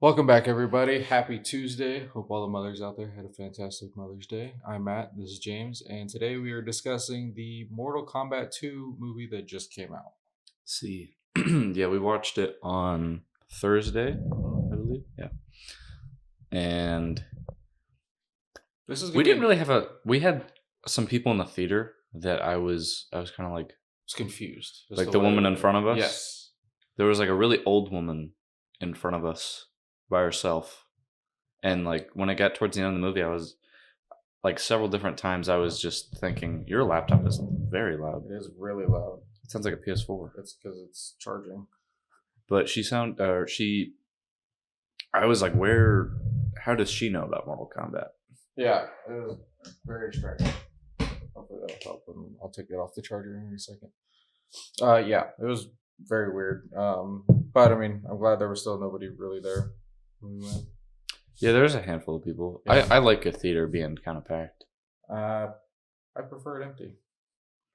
Welcome back, everybody. Happy Tuesday. Hope all the mothers out there had a fantastic Mother's Day. I'm Matt. This is James. And today we are discussing the Mortal Kombat II movie that just came out. See. Yeah, we watched it on Thursday, I believe. Yeah. And we didn't really have we had some people in the theater that I was kind of like confused. Like the woman in front of us? Yes. There was like a really old woman in front of us by herself. And like when I got towards the end of the movie, I was like several different times I was just thinking, your laptop is very loud. It is really loud. It sounds like a PS4. That's because it's charging. But I was like, how does she know about Mortal Kombat? Yeah, it was very strange. Hopefully that'll help. And I'll take it off the charger in a second. Yeah, it was very weird. But I mean, I'm glad there was still nobody really there when we went. Yeah, there's a handful of people. Yeah. I like a theater being kind of packed. I prefer it empty.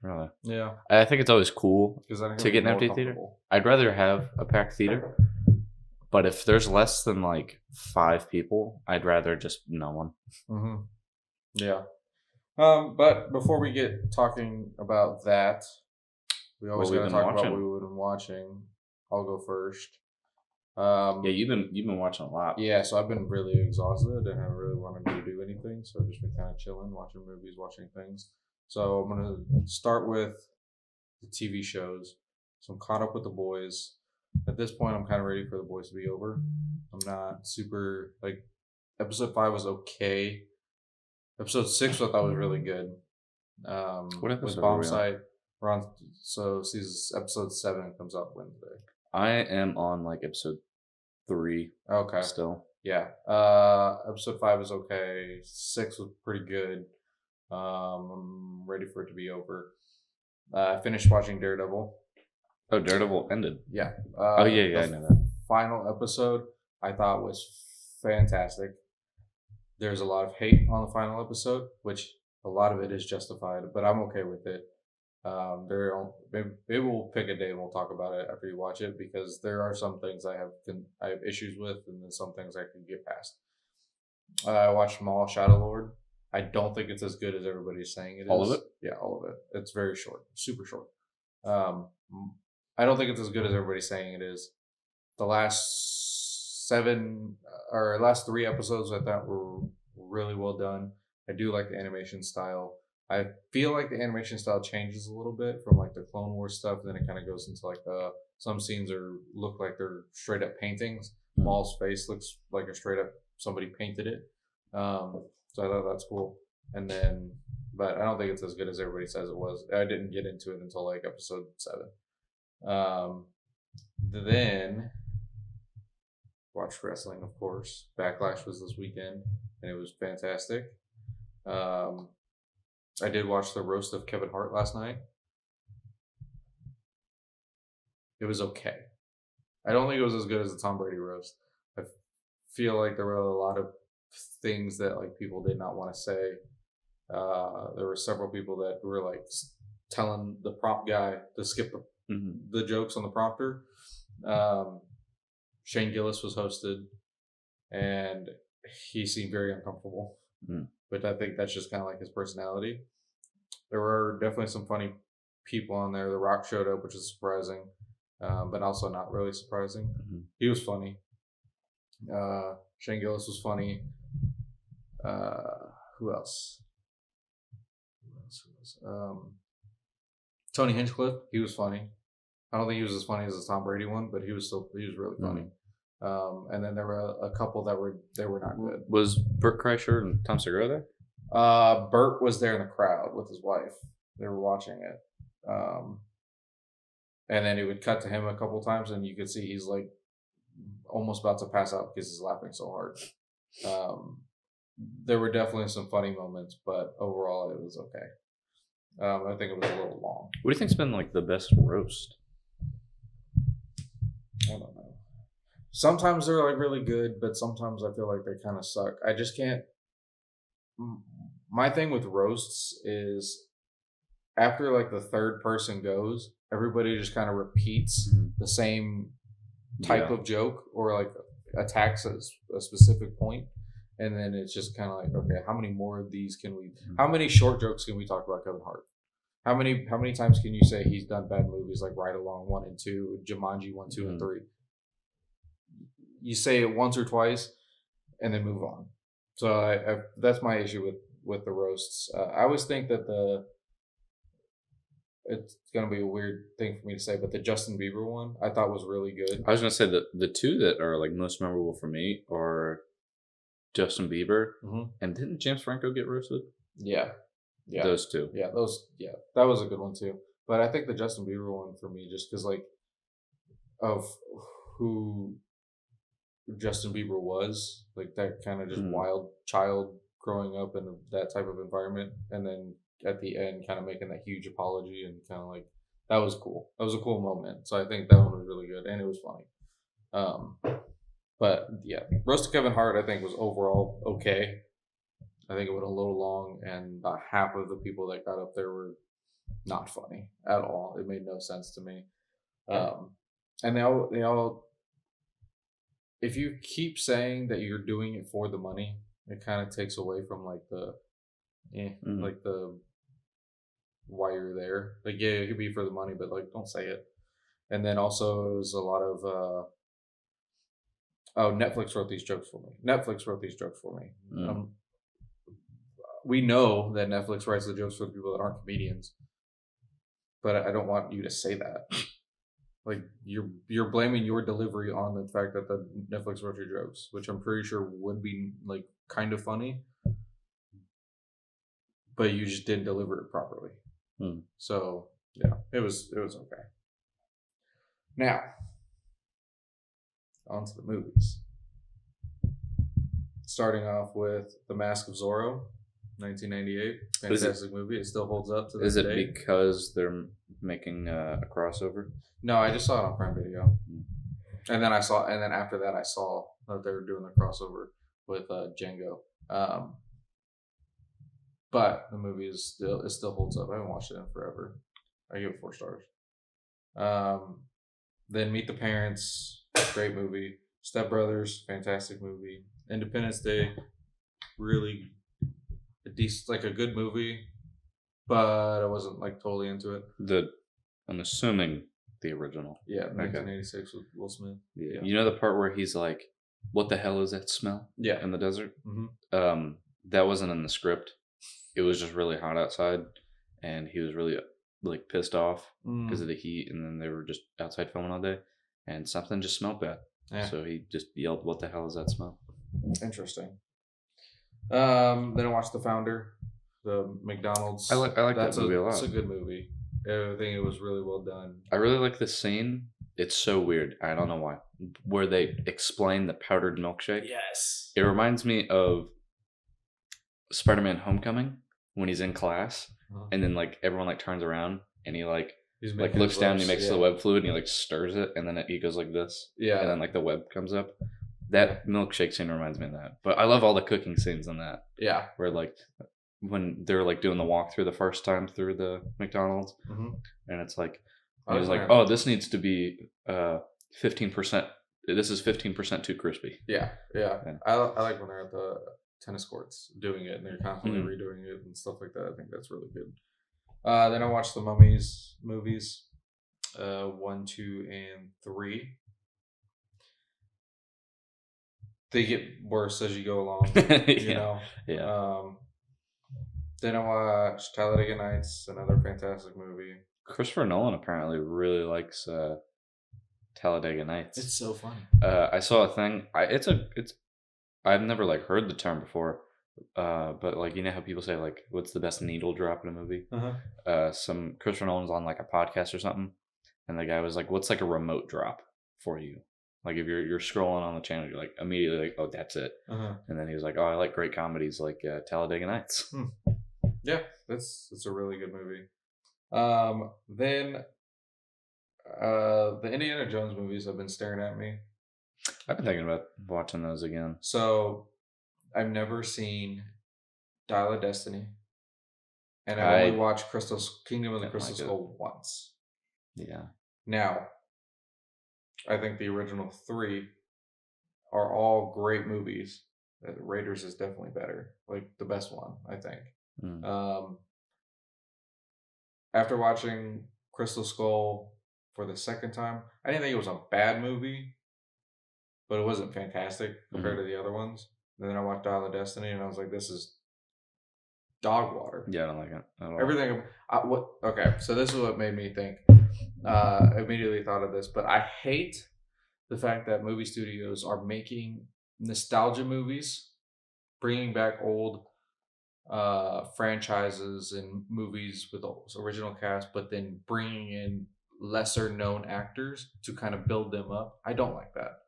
Really? Yeah. I think it's always cool to get an empty theater. I'd rather have a packed theater. But if there's less than like 5 people, I'd rather just no one. Mm-hmm. Yeah. But before we get talking about that, we always got to talk about what we've been watching. I'll go first. Yeah, you've been watching a lot. Yeah, so I've been really exhausted and I really wanted to do anything, so I've just been kind of chilling, watching movies, watching things. So I'm gonna start with the TV shows. So I'm caught up with The Boys. At this point, I'm kind of ready for The Boys to be over. I'm not super like. Episode 5 was okay. Episode 6 I thought was really good. What episode? With Bombsite. We're on. So episode 7 comes out Wednesday. I am on like episode 3. Okay. Still. Yeah. Episode 5 was okay. 6 was pretty good. I'm ready for it to be over. I finished watching Daredevil. Oh, Daredevil ended. Yeah. I know that. Final episode I thought was fantastic. There's a lot of hate on the final episode, which a lot of it is justified, but I'm okay with it. Maybe we'll pick a day and we'll talk about it after you watch it, because there are some things I have issues with, and then some things I can get past. I watched Maul Shadow Lord. I don't think it's as good as everybody's saying it is. All of it? Yeah, all of it. It's very short, super short. I don't think it's as good as everybody's saying it is. The last 3 episodes I thought were really well done. I do like the animation style. I feel like the animation style changes a little bit from like the Clone Wars stuff, and then it kind of goes into like some scenes look like they're straight up paintings. Maul's face looks like a straight up somebody painted it. So I thought that's cool. And then, but I don't think it's as good as everybody says it was. I didn't get into it until like episode 7. Then watched wrestling, of course. Backlash was this weekend, and it was fantastic. I did watch the roast of Kevin Hart last night. It was okay. I don't think it was as good as the Tom Brady roast. I feel like there were a lot of things that like people did not want to say. There were several people that were like telling the prompt guy to skip the jokes on the prompter. Shane Gillis was hosted, and he seemed very uncomfortable. But I think that's just kind of like his personality. There were definitely some funny people on there. The Rock showed up, which is surprising, but also not really surprising. He was funny. Shane Gillis was funny. Who else? Tony Hinchcliffe. He was funny. I don't think he was as funny as the Tom Brady one, but he was really funny. And then there were a couple that were not good. Was Bert Kreischer and Tom Segura there? Bert was there in the crowd with his wife. They were watching it. And then it would cut to him a couple times, and you could see he's like almost about to pass out because he's laughing so hard. There were definitely some funny moments, but overall it was okay. I think it was a little long. What do you think's been like the best roast? I don't know. Sometimes they're like really good, but sometimes I feel like they kind of suck. I just can't. My thing with roasts is after like the third person goes, everybody just kind of repeats the same type of joke, or like attacks a specific point, and then it's just kind of like, okay, how many more of these can we? How many short jokes can we talk about Kevin Hart? How many times can you say he's done bad movies like Ride Along 1 and 2, Jumanji 1, 2, and 3? You say it once or twice, and then move on. So that's my issue with the roasts. I always think that it's gonna be a weird thing for me to say, but the Justin Bieber one I thought was really good. I was gonna say that the two that are like most memorable for me are Justin Bieber, and didn't James Franco get roasted? Yeah. Those two. Yeah, that was a good one too. But I think the Justin Bieber one for me, just because like of who Justin Bieber was, like that kind of just wild child growing up in that type of environment, and then at the end kind of making that huge apology, and kind of like that was cool. That was a cool moment. So I think that one was really good, and it was funny. But yeah, roast of Kevin Hart I think was overall okay. I think it went a little long, and about half of the people that got up there were not funny at all. It made no sense to me. And they all, if you keep saying that you're doing it for the money, it kind of takes away from like like the why you're there. Like, yeah, it could be for the money, but like, don't say it. And then also, it was a lot of Netflix wrote these jokes for me. We know that Netflix writes the jokes for the people that aren't comedians, but I don't want you to say that. Like, you're blaming your delivery on the fact that the Netflix wrote your jokes, which I'm pretty sure would be like kind of funny, but you just didn't deliver it properly. So yeah, it was okay. Now, on to the movies. Starting off with The Mask of Zorro, 1998. Fantastic movie. It still holds up to this day. Is it because they're making a crossover? No, I just saw it on Prime Video. And then after that I saw that they were doing the crossover with Django. But the movie still holds up. I haven't watched it in forever. I give it 4 stars. Then Meet the Parents, great movie. Step Brothers, fantastic movie. Independence Day, really a good movie, but I wasn't like totally into it. I'm assuming the original. Yeah, 1986 with Will Smith. Yeah. You know the part where he's like, "What the hell is that smell?" Yeah, in the desert. That wasn't in the script. It was just really hot outside, and he was really like pissed off because of the heat, and then they were just outside filming all day, and something just smelled bad. Yeah. So he just yelled, "What the hell is that smell?" Interesting. Then I watched The Founder, the McDonald's. I like that movie a lot. It's a good movie. I think it was really well done. I really like the scene. It's so weird. I don't know why. Where they explain the powdered milkshake. Yes. It reminds me of Spider-Man: Homecoming when he's in class, and then like everyone like turns around and he like looks down and he makes the web fluid and he like stirs it and then he goes like this. Yeah. And then like the web comes up. That milkshake scene reminds me of that. But I love all the cooking scenes in that. Yeah. Where like when they're like doing the walkthrough the first time through the McDonald's, and it's like he's like, "Oh, this needs to be 15%. This is 15% too crispy." Yeah. I like when they're at the tennis courts doing it and they're constantly redoing it and stuff like that. I think that's really good. Then I watched the Mummies movies, 1, 2, and 3. They get worse as you go along, you know. Yeah. Then I watched Talladega Nights, another fantastic movie. Christopher Nolan apparently really likes Talladega Nights. It's so funny. I saw a thing. I've never like heard the term before, but like you know how people say like, "What's the best needle drop in a movie?" Some Christopher Nolan's on like a podcast or something, and the guy was like, "What's like a remote drop for you?" Like if you're scrolling on the channel, you're like immediately like, "Oh, that's it." And then he was like, "Oh, I like great comedies like Talladega Nights." Yeah, it's a really good movie. Then the Indiana Jones movies have been staring at me. I've been thinking about watching those again. So I've never seen Dial of Destiny, and I've only watched Kingdom of the Crystal Skull once. Yeah. Now, I think the original 3 are all great movies. Raiders is definitely better, like the best one, I think. After watching Crystal Skull for the second time, I didn't think it was a bad movie, but it wasn't fantastic compared to the other ones. And then I watched Dial of Destiny, and I was like, "This is dog water." Yeah, I don't like it at all. Everything. Okay, so this is what made me think. Immediately thought of this, but I hate the fact that movie studios are making nostalgia movies, bringing back old franchises and movies with the original cast, but then bringing in lesser known actors to kind of build them up. I don't like that.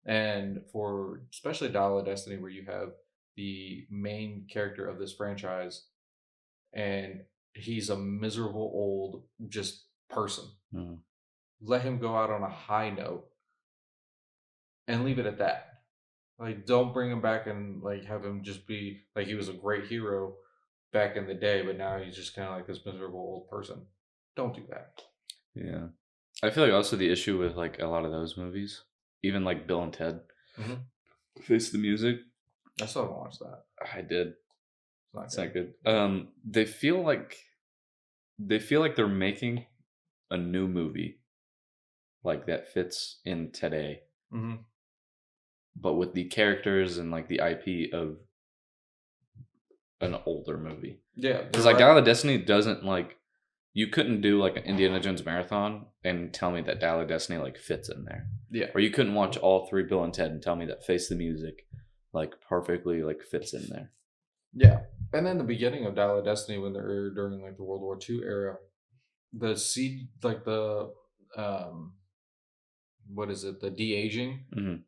And for especially Dial of Destiny, where you have the main character of this franchise and he's a miserable old just person. Let him go out on a high note and leave it at that. Like, don't bring him back and like have him just be like he was a great hero back in the day, but now he's just kind of like this miserable old person. Don't do that. Yeah, I feel like also the issue with like a lot of those movies, even like Bill and Ted, Face the Music. I still haven't watched that. I did. It's not good. They feel like they're making a new movie, like that fits in today, but with the characters and like the IP of an older movie. Yeah, because like Dial of Destiny doesn't like. You couldn't do like an Indiana Jones marathon and tell me that Dial of Destiny like fits in there. Yeah. Or you couldn't watch all 3 Bill and Ted and tell me that Face the Music like perfectly like fits in there. Yeah. And then the beginning of Dial of Destiny, when they're during like the World War II era, the what is it? The de-aging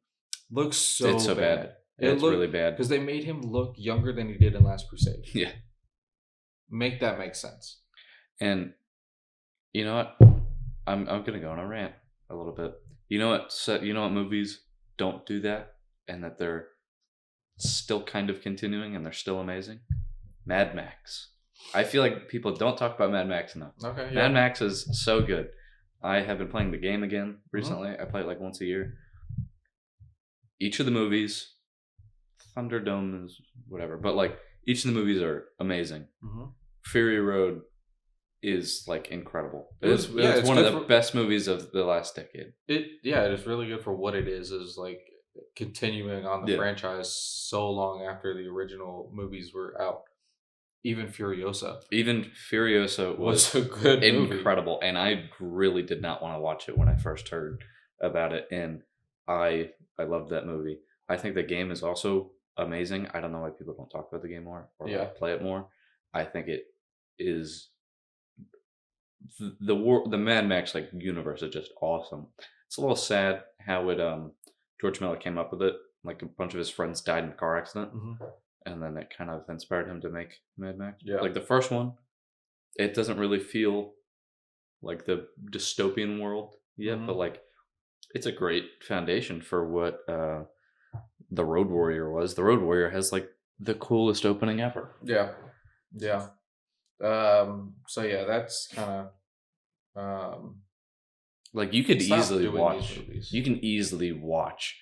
looks so bad. It's really bad because they made him look younger than he did in Last Crusade. Yeah. Make that make sense. And you know what? I'm gonna go on a rant a little bit. You know what? Movies don't do that, and that they're still kind of continuing, and they're still amazing. Mad Max. I feel like people don't talk about Mad Max enough. Okay. Yeah. Mad Max is so good. I have been playing the game again recently. I play it like once a year. Each of the movies, Thunderdome is whatever, but like each of the movies are amazing. Fury Road is like incredible. It's one of the best movies of the last decade. It is really good for what it is like continuing on the franchise so long after the original movies were out. Even Furiosa was a good incredible movie. And I really did not want to watch it when I first heard about it, and I loved that movie. I think the game is also amazing. I don't know why people don't talk about the game more or play it more. I think it is the Mad Max like universe is just awesome. It's a little sad how it George Miller came up with it. Like a bunch of his friends died in a car accident, and then it kind of inspired him to make Mad Max. Yeah, like the first one, it doesn't really feel like the dystopian world yet, but like it's a great foundation for what the Road Warrior was. The Road Warrior has like the coolest opening ever. Yeah. So yeah, that's kind of like you could easily watch. You can easily watch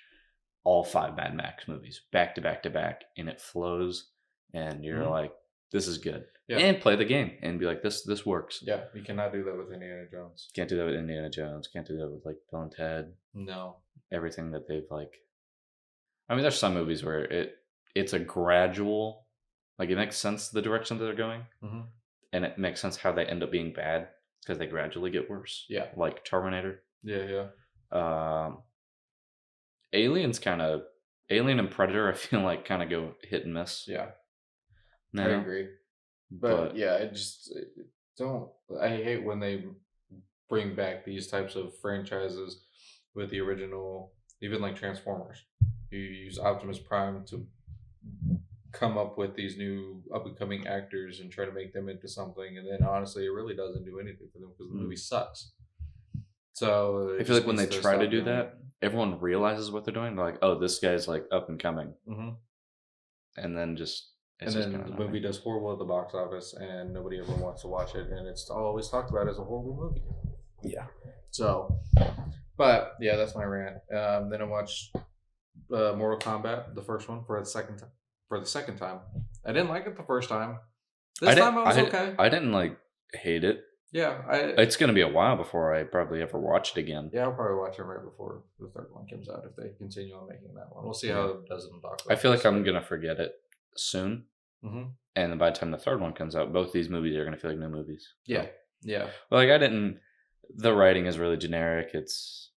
all 5 Mad Max movies back to back to back, and it flows, and you're like, "This is good." Yeah. And play the game and be like, "This works." Yeah, you cannot do that with Indiana Jones. Can't do that with Indiana Jones. Can't do that with like Bill and Ted. No. Everything that they've like. I mean, there's some movies where it's a gradual, like it makes sense the direction that they're going, and it makes sense how they end up being bad because they gradually get worse. Yeah, like Terminator. Yeah. Alien and Predator, I feel like kind of go hit and miss. Yeah, I agree. But yeah, I hate when they bring back these types of franchises with the original, even like Transformers. You use Optimus Prime to come up with these new up-and-coming actors and try to make them into something, and then honestly, it really doesn't do anything for them because the movie sucks. So I feel like when they try to do that, everyone realizes what they're doing. They're like, "Oh, this guy's like up and coming," and then the movie does horrible at the box office, and nobody ever wants to watch it, and it's always talked about as a horrible movie. Yeah. So, but yeah, that's my rant. Then I watched Mortal Kombat, the first one, for the second time. I didn't like it the first time. This time I was okay. I didn't like hate it. Yeah, it's gonna be a while before I probably ever watch it again. Yeah, I'll probably watch it right before the third one comes out if they continue on making that one. We'll see how it does in Doctor. I feel like I'm gonna forget it soon, and then by the time the third one comes out, both these movies are gonna feel like new movies. So. Yeah, yeah. Like I didn't. The writing is really generic. It's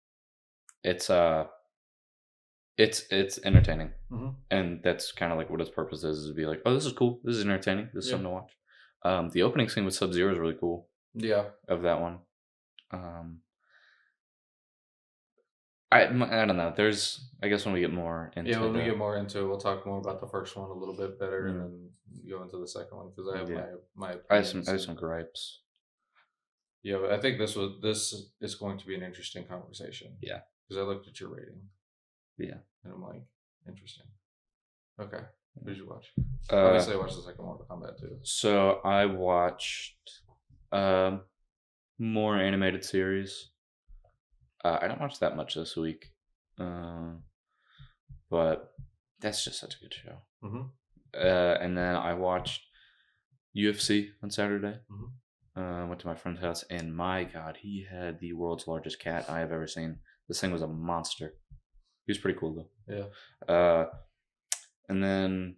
entertaining, and that's kind of like what its purpose is to be like, oh, this is cool. This is entertaining. This is something to watch. The opening scene with Sub-Zero is really cool. Yeah, of that one. I don't know. There's, I guess, when we get more into when we get more into it, we'll talk more about the first one a little bit better, and then go into the second one because I have my I have some gripes. Yeah, but I think this is going to be an interesting conversation. Yeah, because I looked at your rating. Yeah, and I'm like, interesting. Okay, what did you watch? Obviously, I watched the second Mortal Kombat too. So I watched more animated series. I don't watch that much this week, but that's just such a good show. And then I watched UFC on Saturday. Went to my friend's house, and my God, he had the world's largest cat I have ever seen. This thing was a monster. He was pretty cool though. Yeah. And then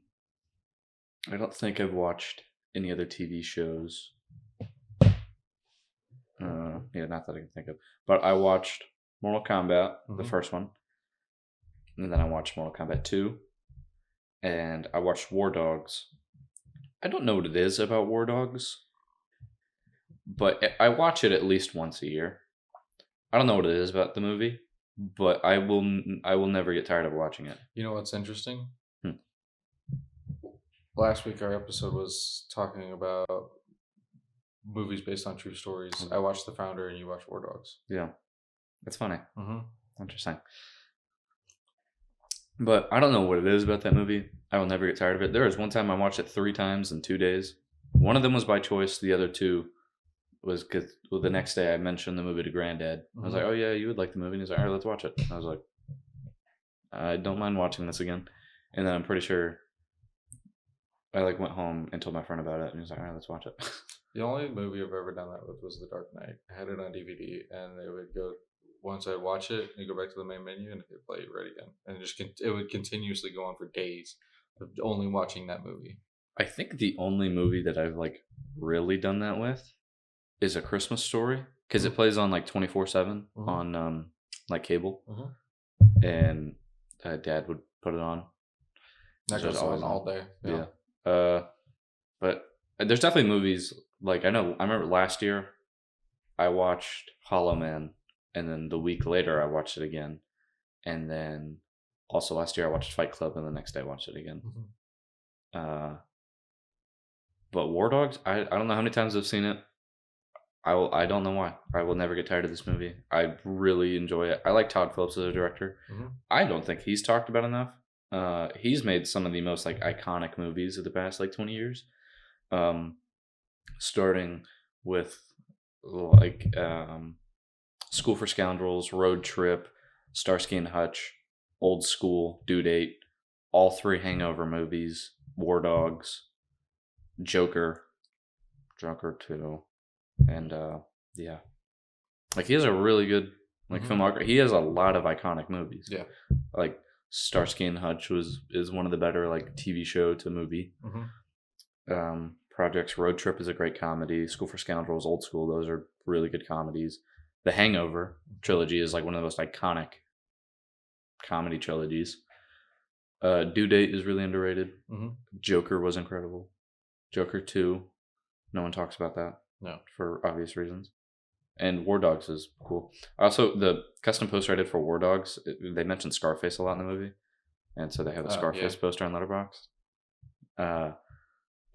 I don't think I've watched any other TV shows. Not that I can think of. But I watched Mortal Kombat, the first one. And then I watched Mortal Kombat 2. And I watched War Dogs. I don't know what it is about War Dogs, but I watch it at least once a year. I don't know what it is about the movie, but I will never get tired of watching it. You know what's interesting? Last week our episode was talking about movies based on true stories. I watched The Founder and you watched War Dogs. Yeah. It's funny. Interesting. But I don't know what it is about that movie. I will never get tired of it. There was one time I watched it 3 times in 2 days. One of them was by choice. The other 2 was because the next day I mentioned the movie to Granddad. I was like, oh yeah, you would like the movie. And he's like, all right, let's watch it. And I was like, I don't mind watching this again. And then I'm pretty sure I went home and told my friend about it. And he was like, all right, let's watch it. The only movie I've ever done that with was The Dark Knight. I had it on DVD, and it would go, once I'd watch it, you go back to the main menu, and it would play it right again. And it would continuously go on for days of only watching that movie. I think the only movie that I've really done that with is A Christmas Story, because it plays on 24/7 on cable, and Dad would put it on. That goes on all day. Yeah. But there's definitely movies I remember last year I watched Hollow Man, and then the week later I watched it again, and then also last year I watched Fight Club, and the next day I watched it again. But War Dogs, I don't know how many times I've seen it. I don't know why. I will never get tired of this movie. I really enjoy it. I like Todd Phillips as a director. I don't think he's talked about enough. He's made some of the most iconic movies of the past 20 years. Starting with School for Scoundrels, Road Trip, Starsky and Hutch, Old School, Due Date, all 3 Hangover movies, War Dogs, Joker 2, and yeah, he has a really good filmography. He has a lot of iconic movies. Yeah, Starsky and Hutch is one of the better TV show to movie. Projects. Road Trip is a great comedy. School for Scoundrels, Old School, those are really good comedies. The Hangover trilogy is one of the most iconic comedy trilogies. Due Date is really underrated. Joker was incredible. Joker 2, no one talks about that. No, for obvious reasons. And War Dogs is cool. Also, the custom poster I did for War Dogs, they mentioned Scarface a lot in the movie, and so they have a Scarface poster on Letterboxd.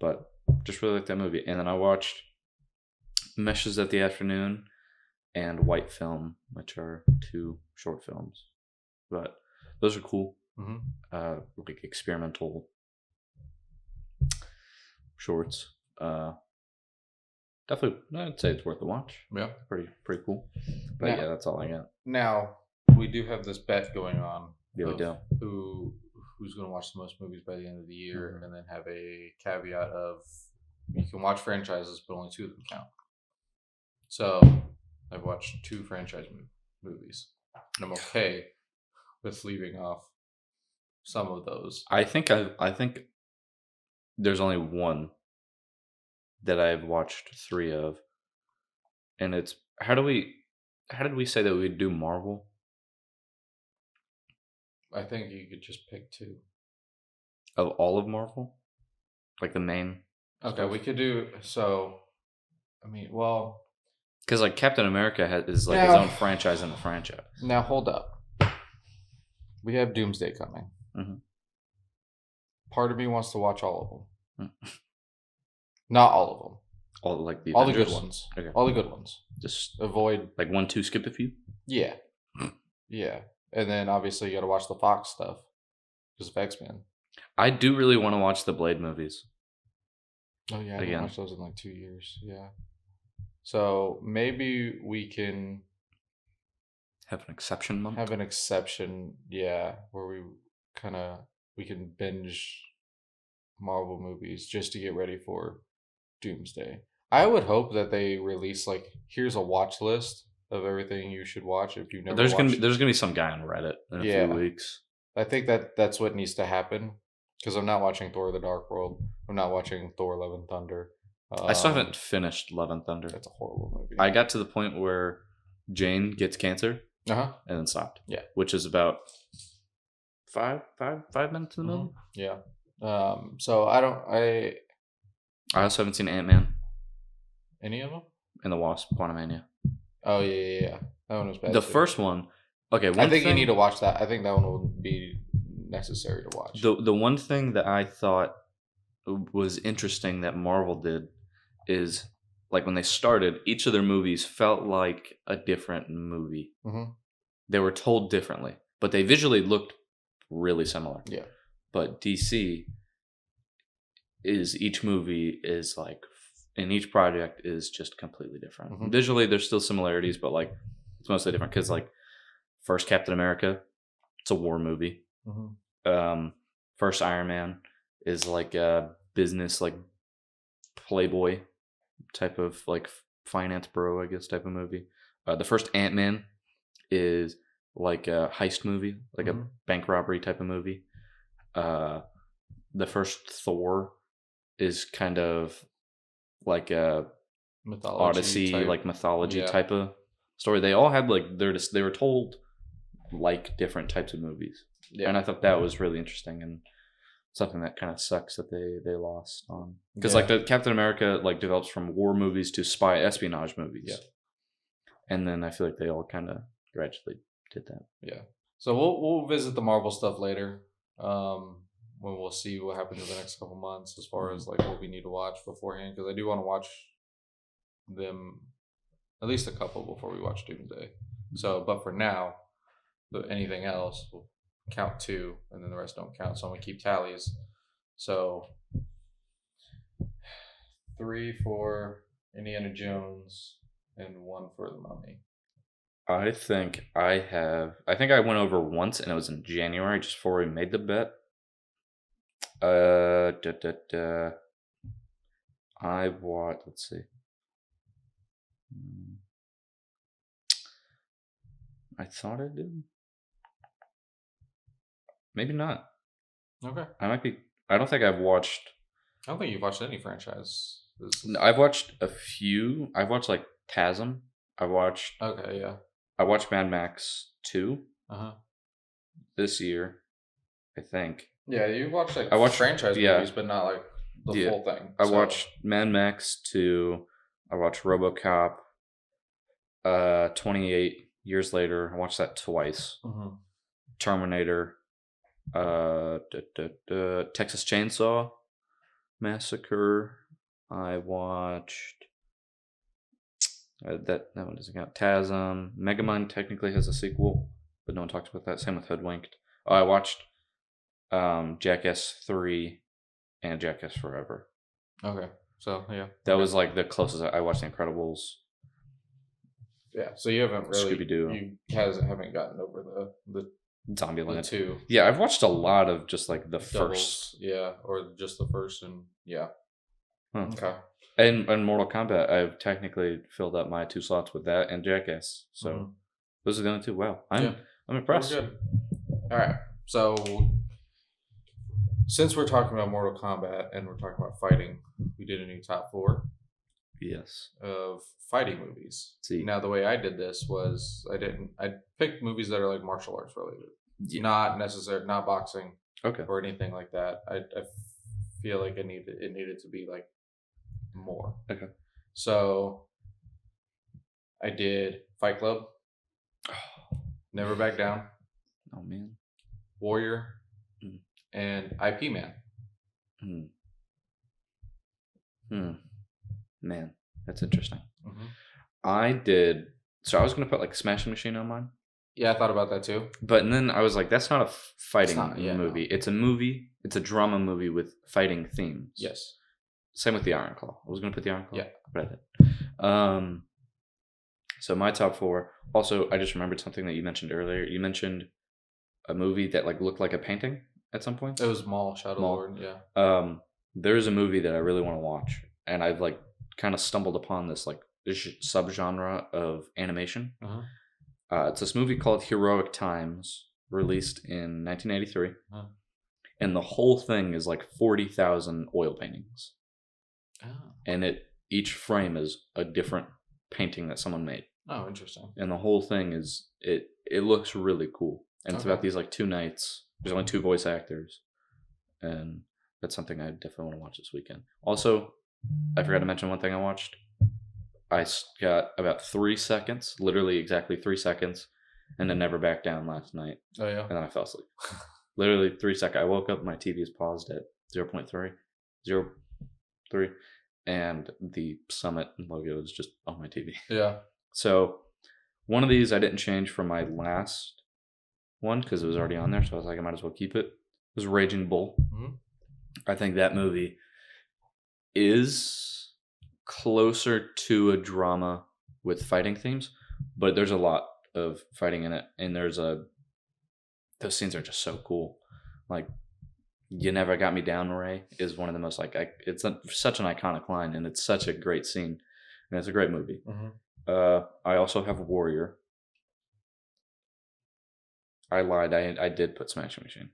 But just really like that movie. And then I watched Meshes at the Afternoon and White Film, which are 2 short films, but those are cool. Experimental shorts. Definitely, I'd say it's worth a watch. Yeah, pretty cool. But yeah, that's all I got. Now we do have this bet going on Yeah, we do. Who's going to watch the most movies by the end of the year, and then have a caveat of you can watch franchises, but only 2 of them count. So I've watched 2 franchise movies, and I'm okay with leaving off some of those. I think there's only one that I've watched 3 of, and it's how did we say that we'd do Marvel? I think you could just pick 2 of all of Marvel, like the main. Okay, stuff. we could do so. I mean, well, because like Captain America is like his own franchise in the franchise. Now hold up. We have Doomsday coming. Mm-hmm. Part of me wants to watch all of them. Not all of them. All like the all the good ones. Okay. All the good ones. Just avoid like 1, 2, skip a few. Yeah, yeah, and then obviously you got to watch the Fox stuff because of X-Men. I do really want to watch the Blade movies. Oh yeah, I haven't watched those in like 2 years. Yeah, so maybe we can have an exception month. Have an exception, yeah, where we can binge Marvel movies just to get ready for Doomsday. I would hope that they release like here's a watch list of everything you should watch if you've never. There's gonna be some guy on Reddit in a few weeks. I think that's what needs to happen because I'm not watching Thor: The Dark World. I'm not watching Thor: Love and Thunder. I still haven't finished Love and Thunder. That's a horrible movie. I got to the point where Jane gets cancer, and then stopped. Yeah, which is about 5 minutes in the movie. Yeah. So I also haven't seen Ant-Man. Any of them? And the Wasp: Quantumania. Oh yeah. That one was bad. The first one. Okay, I think you need to watch that. I think that one would be necessary to watch. The one thing that I thought was interesting that Marvel did is like when they started, each of their movies felt like a different movie. Mm-hmm. They were told differently, but they visually looked really similar. Yeah. But DC each movie is like, and each project is just completely different. Mm-hmm. Visually, there's still similarities, but like it's mostly different because like first Captain America, it's a war movie. Mm-hmm. First Iron Man is like a business, like playboy type of like finance bro, I guess, type of movie. The first Ant-Man is like a heist movie, like a bank robbery type of movie. The first Thor is kind of like a mythology Odyssey, like mythology type of story. They all had like they were told like different types of movies, and I thought that was really interesting and something that kind of sucks that they lost on because like the Captain America like develops from war movies to spy espionage movies, and then I feel like they all kind of gradually did that. Yeah. So we'll visit the Marvel stuff later. When we'll see what happens in the next couple months as far as like what we need to watch beforehand, because I do want to watch them at least a couple before we watch Doomsday. So, but for now, anything else we'll count 2, and then the rest don't count. So I'm gonna keep tallies. So 3 for Indiana Jones and 1 for The Mummy. I think I went over once, and it was in January, just before we made the bet. I watched. Let's see. I thought I did. Maybe not. Okay. I might be. I don't think I've watched. I don't think you've watched any franchise. I've watched a few. I've watched like Chasm. I watched. Okay. Yeah. I watched Mad Max 2. This year, I think. Yeah, you watched like franchise movies, but not like the full thing. I watched Mad Max 2. I watched RoboCop. 28 years later, I watched that twice. Terminator. Texas Chainsaw Massacre. I watched. That one doesn't count. TASM. Megamind technically has a sequel, but no one talks about that. Same with Hoodwinked. Oh, I watched Jackass 3 and Jackass Forever. Okay. So, yeah. That was like the closest I watched The Incredibles. Yeah. So you haven't really... Scooby-Doo. You haven't gotten over the Zombieland. 2. Yeah, I've watched a lot of just like the Doubles, first. yeah, or just the first, and yeah. Huh. Okay. And Mortal Kombat, I've technically filled up my 2 slots with that and Jackass. So those are the only 2. Wow, I'm impressed. We're good. All right, so since we're talking about Mortal Kombat and we're talking about fighting, we did a new top 4 Yes. of fighting movies. See. Now the way I did this was I picked movies that are like martial arts related, not boxing, or anything like that. I feel like it needed to be like more. Okay. So I did Fight Club, Never Back Down, oh man, Warrior, and IP Man. Man, that's interesting. I did. So I was gonna put like Smashing Machine on mine. Yeah, I thought about that too. But then I was like, that's not a fighting movie. No. It's a movie. It's a drama movie with fighting themes. Yes. Same with the Iron Claw. I was gonna put the Iron Claw. Yeah, but I did. So my top 4. Also, I just remembered something that you mentioned earlier. You mentioned a movie that like looked like a painting at some point. It was Shadow Lord. Yeah. There's a movie that I really want to watch, and I've like kind of stumbled upon this like subgenre of animation. It's this movie called Heroic Times, released in 1983, and the whole thing is like 40,000 oil paintings, and each frame is a different painting that someone made. Oh, interesting. And the whole thing is it looks really cool, and it's about these like 2 nights. There's only 2 voice actors, and that's something I definitely want to watch this weekend. Also, I forgot to mention one thing I watched. I got about 3 seconds, literally exactly 3 seconds, and then Never Back Down last night. Oh, yeah? And then I fell asleep. Literally 3 seconds. I woke up, my TV is paused at 0.3, and the Summit logo is just on my TV. Yeah. So one of these I didn't change from my last one because it was already on there, so I was like, I might as well keep it. It was Raging Bull. I think that movie is closer to a drama with fighting themes, but there's a lot of fighting in it, and those scenes are just so cool. Like, "You Never Got Me Down, Ray" is one of the most it's such an iconic line, and it's such a great scene, and it's a great movie. I also have Warrior. I lied. I did put Smashing Machine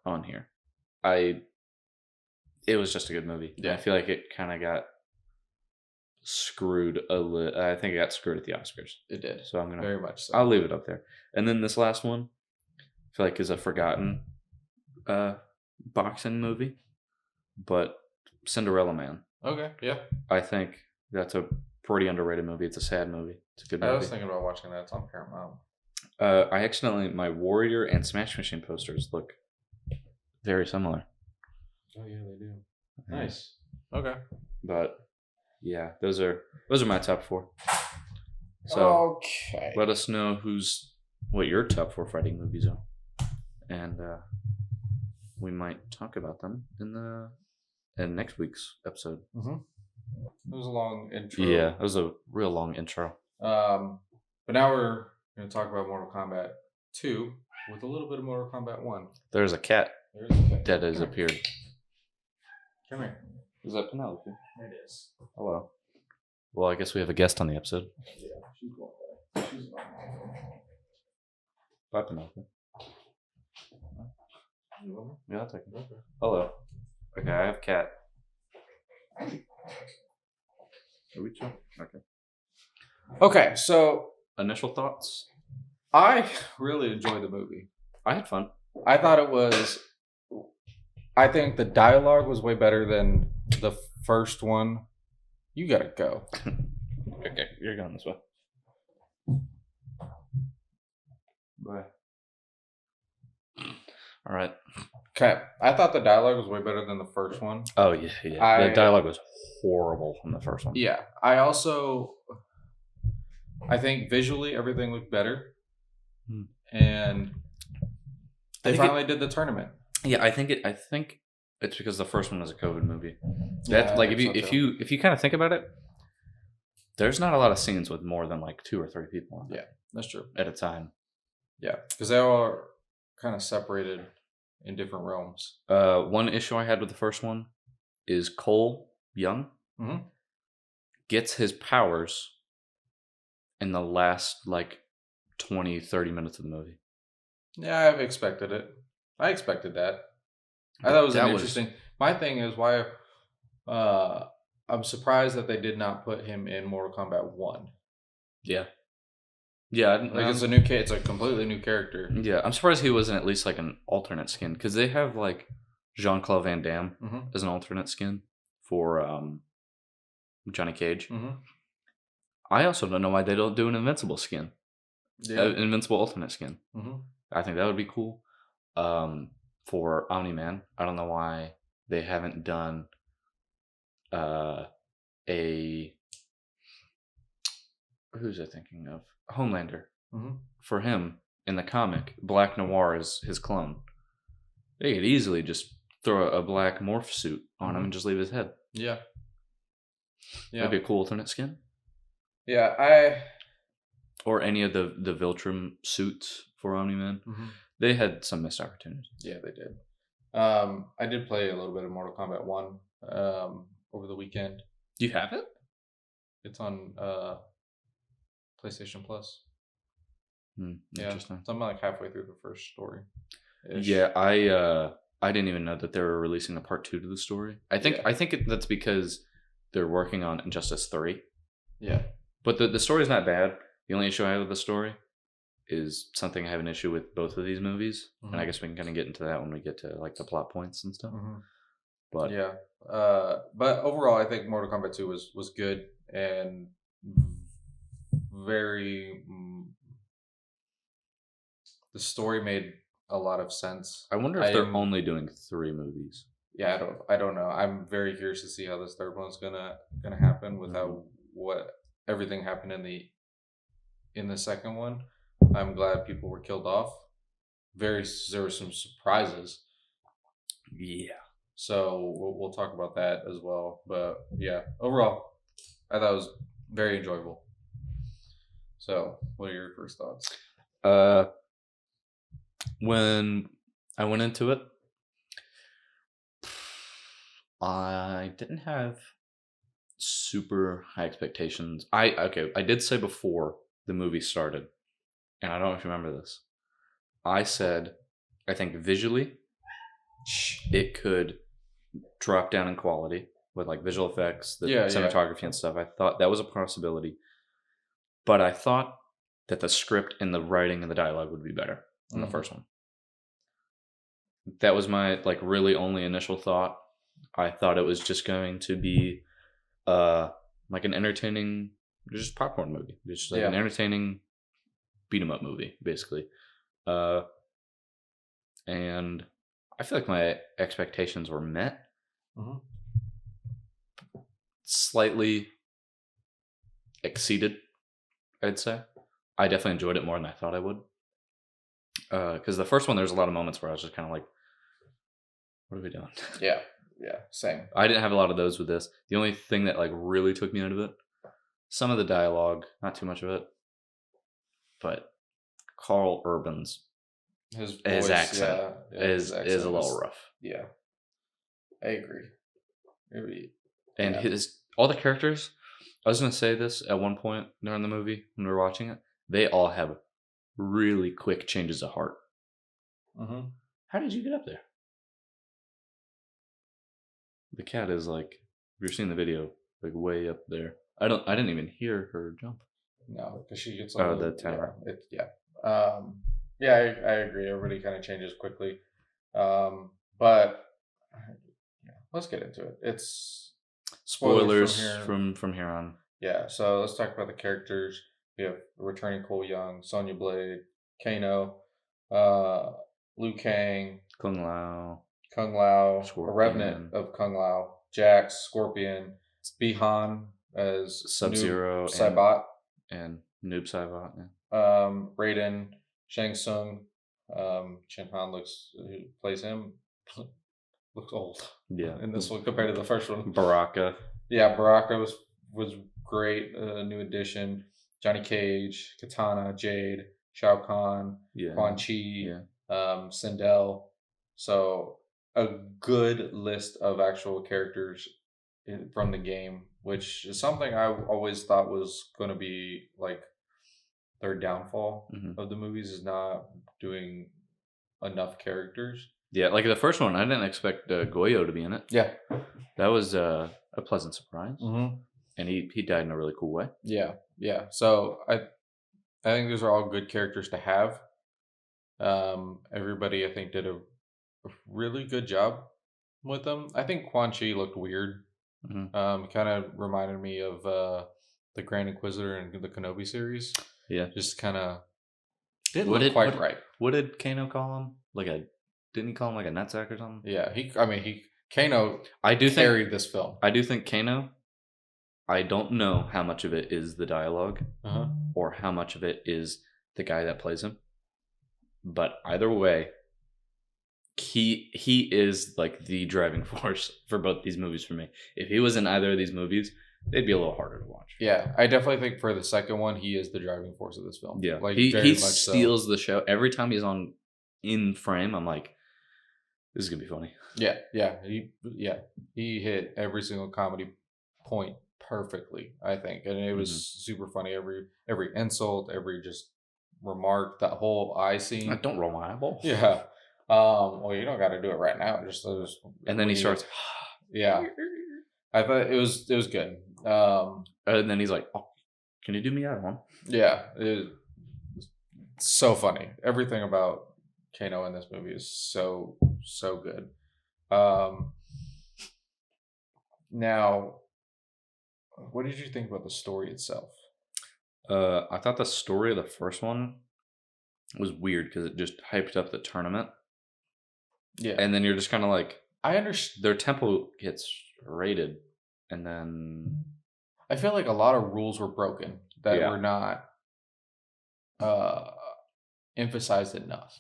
on here. It was just a good movie. Yeah. I feel like it kind of got screwed a little. I think it got screwed at the Oscars. It did. So I'm gonna very much so. I'll leave it up there. And then this last one, I feel like is a forgotten boxing movie, but Cinderella Man. Okay. Yeah. I think that's a pretty underrated movie. It's a sad movie. It's a good movie. I was thinking about watching that. It's on Paramount. My Warrior and Smash Machine posters look very similar. Oh yeah, they do. Nice. Okay. But yeah, those are my top 4. So let us know what your top 4 fighting movies are, and we might talk about them in next week's episode. It was a long intro. Yeah, it was a real long intro. But now we're going to talk about Mortal Kombat 2 with a little bit of Mortal Kombat 1. There's a cat that has appeared. Come here. Is that Penelope? It is. Hello. Well, I guess we have a guest on the episode. Yeah, she's going back. She's going back. Bye, Penelope. You want me? Yeah, I'll take it. Okay. Hello. Okay, I have cat. Are we chill? Okay. Okay, so initial thoughts? I really enjoyed the movie. I had fun. I thought I think the dialogue was way better than the first one. You gotta go. Okay, you're going this way. Bye. All right. Okay, I thought the dialogue was way better than the first one. Oh yeah. The dialogue was horrible from the first one. Yeah, I think visually everything looked better, and they finally did the tournament. Yeah, I think it's because the first one was a COVID movie. If you kind of think about it, there's not a lot of scenes with more than like 2 or 3 people on it. Yeah, that's true. At a time. Yeah, because they are kind of separated in different realms. One issue I had with the first one is Cole Young gets his powers in the last like 20, 30 minutes of the movie. Yeah, I've expected it. I expected that. I thought it was interesting. My thing is why I'm surprised that they did not put him in Mortal Kombat 1. Yeah. Yeah. Like it's a new it's a completely new character. Yeah, I'm surprised he wasn't at least like an alternate skin because they have like Jean-Claude Van Damme as an alternate skin for Johnny Cage. I also don't know why they don't do an invincible skin. Yeah. An invincible alternate skin. I think that would be cool. For Omni-Man, I don't know why they haven't done who's I thinking of? Homelander. For him in the comic, Black Noir is his clone. They could easily just throw a black morph suit on him and just leave his head. Yeah. That'd be a cool alternate skin. Yeah, or any of the Viltrum suits for Omni-Man. They had some missed opportunities. Yeah, they did. I did play a little bit of Mortal Kombat 1 over the weekend. Do you have it? It's on PlayStation Plus. Interesting. So I'm like halfway through the first story. Yeah, I didn't even know that they were releasing a part 2 to the story. I think that's because they're working on Injustice 3. Yeah. But the story's not bad. The only issue I have with the story is something I have an issue with both of these movies. And I guess we can kind of get into that when we get to like the plot points and stuff. But yeah. But overall, I think Mortal Kombat 2 was good and very... the story made a lot of sense. I wonder if they're only doing 3 movies. Yeah, I don't know. I'm very curious to see how this third one's gonna happen without what everything happened in the second one. I'm glad people were killed off. There were some surprises. Yeah. So we'll talk about that as well. But yeah, overall, I thought it was very enjoyable. So, what are your first thoughts? When I went into it, I didn't have super high expectations. I did say before the movie started, and I don't know if you remember this. I said, I think visually, it could drop down in quality with like visual effects, the cinematography and stuff. I thought that was a possibility, but I thought that the script and the writing and the dialogue would be better than the first one. That was my like really only initial thought. I thought it was just going to be like an entertaining, just popcorn movie, just like an entertaining beat 'em up movie, basically. And I feel like my expectations were met. Slightly exceeded, I'd say. I definitely enjoyed it more than I thought I would. Because the first one, there's a lot of moments where I was just kind of like, what are we doing? Yeah, same. I didn't have a lot of those with this. The only thing that like really took me out of it, some of the dialogue, not too much of it, but Carl Urban's his accent is a little rough. Yeah, I agree. And all the characters, I was going to say this at one point during the movie when we were watching it, they all have really quick changes of heart. How did you get up there? The cat is like, if you're seeing the video, like way up there. I didn't even hear her jump. No, because she gets on the tower. I agree. Everybody kind of changes quickly. But let's get into it. It's spoilers from here on. Yeah, so let's talk about the characters. We have returning Cole Young, Sonya Blade, Kano, Liu Kang, Kung Lao, a Revenant of Kung Lao, Jax, Scorpion, Bi-Han as Sub-Zero, Saibot, and Noob Saibot. Raiden, Shang Tsung, Chen Han who plays him, looks old. Yeah, in this one compared to the first one. Baraka. Yeah, Baraka was great. New addition. Johnny Cage, Kitana, Jade, Shao Kahn, Quan Chi, Sindel. So a good list of actual characters from the game, which is something I always thought was going to be like their downfall of the movies, is not doing enough characters. Yeah, like the first one, I didn't expect Goyo to be in it. Yeah, that was a pleasant surprise, and he died in a really cool way. Yeah. So I think those are all good characters to have. Everybody I think did a really good job with them. I think Quan Chi looked weird. Kind of reminded me of the Grand Inquisitor in the Kenobi series. Yeah, just kind of didn't look quite right. What did Kano call him? Didn't he call him like a nutsack or something? Yeah, Kano. Carried this film. I do think Kano. I don't know how much of it is the dialogue, or how much of it is the guy that plays him. But either way, he is like the driving force for both these movies for me. If he was in either of these movies, they'd be a little harder to watch. Yeah, I definitely think for the second one, he is the driving force of this film. Yeah, like he steals the show every time he's in frame. I'm like, this is gonna be funny. Yeah, he hit every single comedy point perfectly, I think, and it was super funny. Every insult, every just remark, that whole eye scene. Don't roll my eyeball. Yeah. Well, you don't got to do it right now. Just and then he starts. Yeah. I thought it was good. And then he's like, "Oh, can you do me out of one?" Yeah, it was so funny. Everything about Kano in this movie is so good. Now, what did you think about the story itself? I thought the story of the first one was weird because it just hyped up the tournament. Yeah, and then you're just kind of like, I understand. Their tempo gets raided, and then I feel like a lot of rules were broken that were not emphasized enough.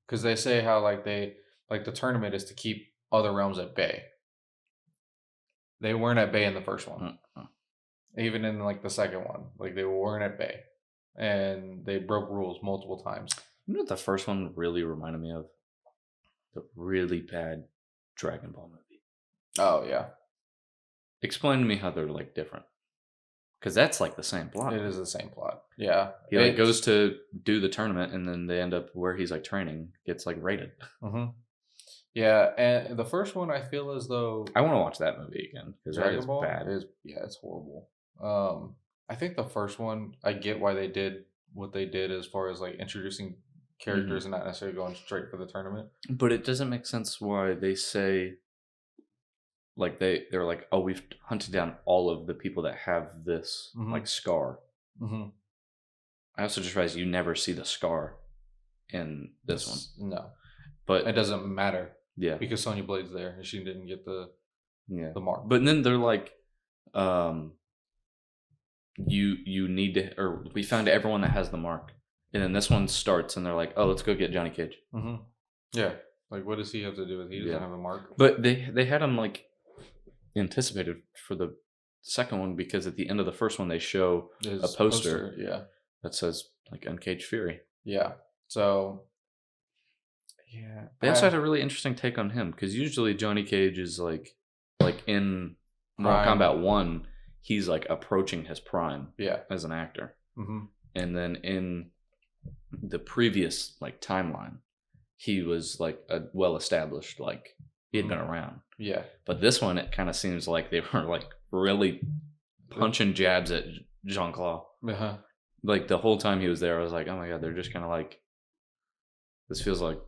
Because they say how the tournament is to keep other realms at bay. They weren't at bay in the first one. Even in the second one, they weren't at bay, and they broke rules multiple times. You know what the first one really reminded me of? The really bad Dragon Ball movie. Oh yeah. Explain to me how they're different. Because that's the same plot. It is the same plot. Yeah. He goes to do the tournament, and then they end up where he's training, gets raided. Yeah, and the first one I feel as though I want to watch that movie again because that is bad. It's horrible. I think the first one, I get why they did what they did as far as introducing characters and not necessarily going straight for the tournament. But it doesn't make sense why they say they're like, oh, we've hunted down all of the people that have this scar. I also just realized you never see the scar in this one. No, but it doesn't matter. Yeah, because Sonya Blade's there and she didn't get the mark. But then they're like, you need to, or we found everyone that has the mark, and then this one starts, and they're like, oh, let's go get Johnny Cage. Yeah, what does he have to do with it? He doesn't have a mark. But they had him anticipated for the second one, because at the end of the first one they show a poster that says Uncaged Fury. Yeah. So yeah, they also had a really interesting take on him, because usually Johnny Cage is like in Mortal Kombat 1, he's approaching his prime as an actor. And then in the previous timeline, he was a well-established, he had been around. Yeah. But this one, it kind of seems like they were really punching jabs at Jean-Claude. The whole time he was there, I was like, oh my God, they're just kind of this feels like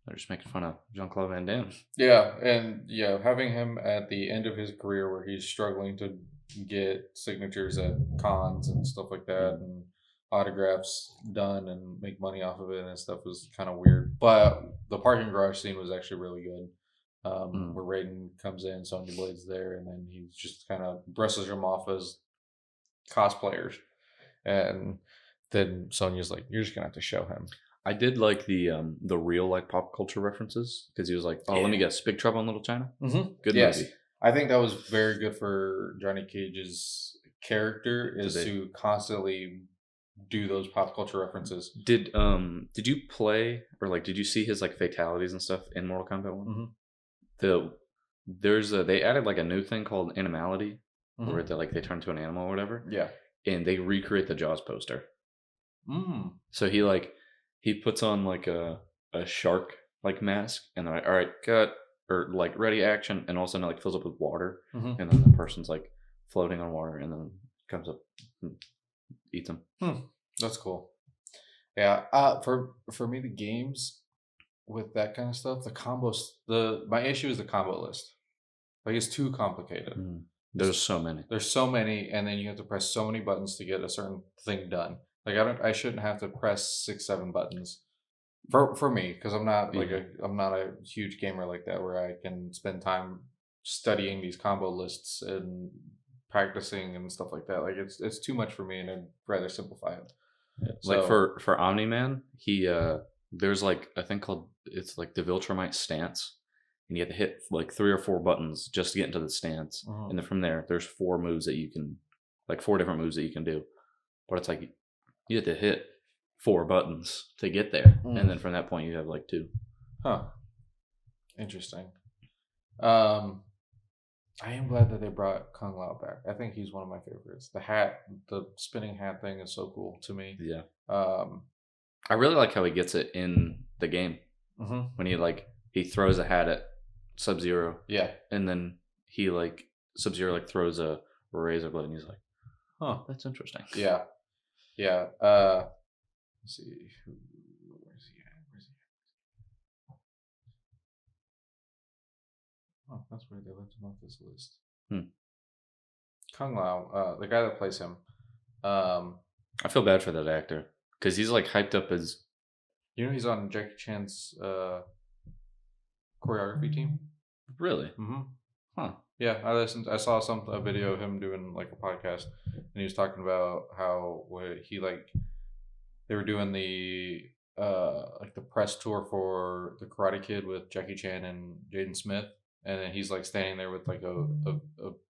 they're just making fun of Jean-Claude Van Damme. Yeah, and having him at the end of his career where he's struggling to get signatures at cons and stuff like that, and autographs done and make money off of it and stuff was kind of weird. But the parking garage scene was actually really good. Where Raiden comes in, Sonya Blade's there, and then he just kind of brushes them off as cosplayers. And then Sonya's like, you're just going to have to show him. I did like the real pop culture references, because he was like, oh, let me guess, Big Trouble in Little China? Good movie. I think that was very good for Johnny Cage's character, is to constantly do those pop culture references. Did you play or like did you see his like fatalities and stuff in Mortal Kombat 1? They added like a new thing called animality, where they turn into an animal or whatever. Yeah, and they recreate the Jaws poster. So he puts on like a shark like mask, and they're like, all right, cut, or like ready, action, and all of a sudden it like fills up with water, and then the person's like floating on water, and then comes up and eats them. That's cool. Yeah, for me, the games with that kind of stuff, the combos. My issue is the combo list. Like, it's too complicated. There's so many. There's so many, and then you have to press so many buttons to get a certain thing done. Like, I shouldn't have to press 6-7 buttons for me, because I'm not I'm not a huge gamer like that where I can spend time studying these combo lists and practicing and stuff like that. Like, it's too much for me, and I'd rather simplify it. Yeah. So, like for Omni-Man, he there's like a thing called, it's like the Viltrumite stance, and you have to hit like 3 or 4 buttons just to get into the stance, and then from there's 4 moves that you can, like 4 different moves that you can do, but it's like you have to hit 4 buttons to get there, and then from that point you have like 2. Interesting. I am glad that they brought Kung Lao back. I think he's one of my favorites. The spinning hat thing is so cool to me. Yeah. I really like how he gets it in the game. When he throws a hat at Sub-Zero. Yeah. And then Sub-Zero throws a razor blade, and he's like, "Oh, that's interesting." Yeah. Yeah. Let's see. Where's he at? Oh, that's weird. They left him off this list. Kung Lao, the guy that plays him. I feel bad for that actor because he's like hyped up as. He's on Jackie Chan's choreography team. Really? Huh. Yeah, I saw a video of him doing like a podcast, and he was talking about how they were doing the the press tour for the Karate Kid with Jackie Chan and Jaden Smith, and then he's like standing there with like a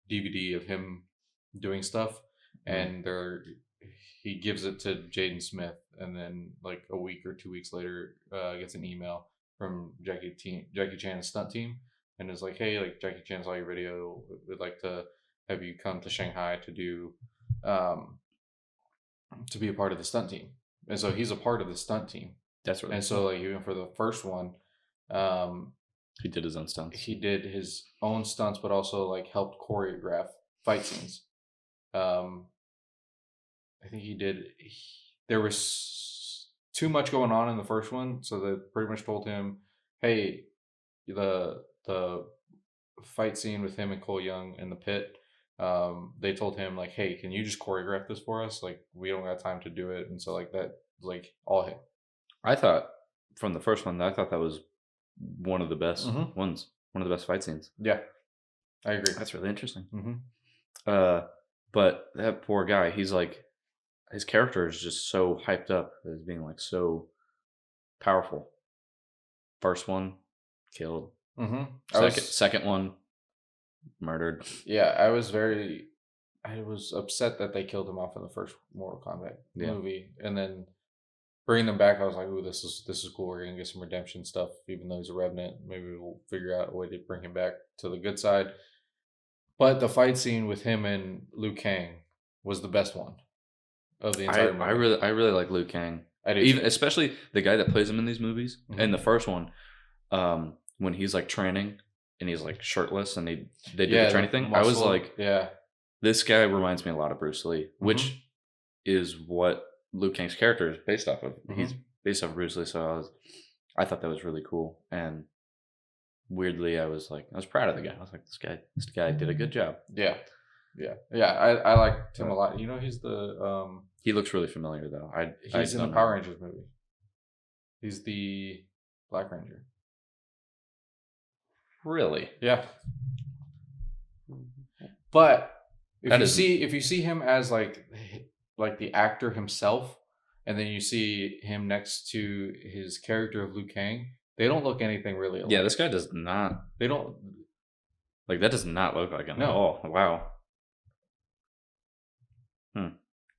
DVD of him doing stuff, and he gives it to Jaden Smith, and then like a week or 2 weeks later gets an email from Jackie Chan's stunt team, and is like, "Hey, like Jackie Chan saw your video, would like to have you come to Shanghai to do to be a part of the stunt team." And so he's a part of the stunt team. That's right. And so like even for the first one, he did his own stunts. He did his own stunts, but also like helped choreograph fight scenes. I think there was too much going on in the first one, so they pretty much told him, "Hey, the fight scene with him and Cole Young in the pit." They told him like, "Hey, can you just choreograph this for us? Like, we don't got time to do it." And so like that, like all him. I thought from the first one, that was one of the best ones, one of the best fight scenes. Yeah, I agree. That's really interesting. But that poor guy, he's like, his character is just so hyped up as being like so powerful. First one, killed. Second one, murdered. Yeah, I was upset that they killed him off in the first Mortal Kombat movie, and then bringing them back, I was like, "Ooh, this is cool. We're gonna get some redemption stuff, even though he's a revenant. Maybe we'll figure out a way to bring him back to the good side." But the fight scene with him and Liu Kang was the best one of the entire movie. I really like Liu Kang. I do, especially the guy that plays him in these movies. In the first one, when he's like training and he's like shirtless and they do the training thing, I was like, this guy reminds me a lot of Bruce Lee, which is what Liu Kang's character is based off of. He's based off of Bruce Lee, so I thought that was really cool. And weirdly, I was proud of the guy. I was like, this guy did a good job. Yeah. I liked him a lot. He's the he looks really familiar though. He's in the Power Rangers movie. He's the Black Ranger. Really? Yeah. But if you see him as like the actor himself, and then you see him next to his character of Liu Kang, they don't look anything really alike. Yeah, this guy does not. They don't. Like, that does not look like him at all. Wow.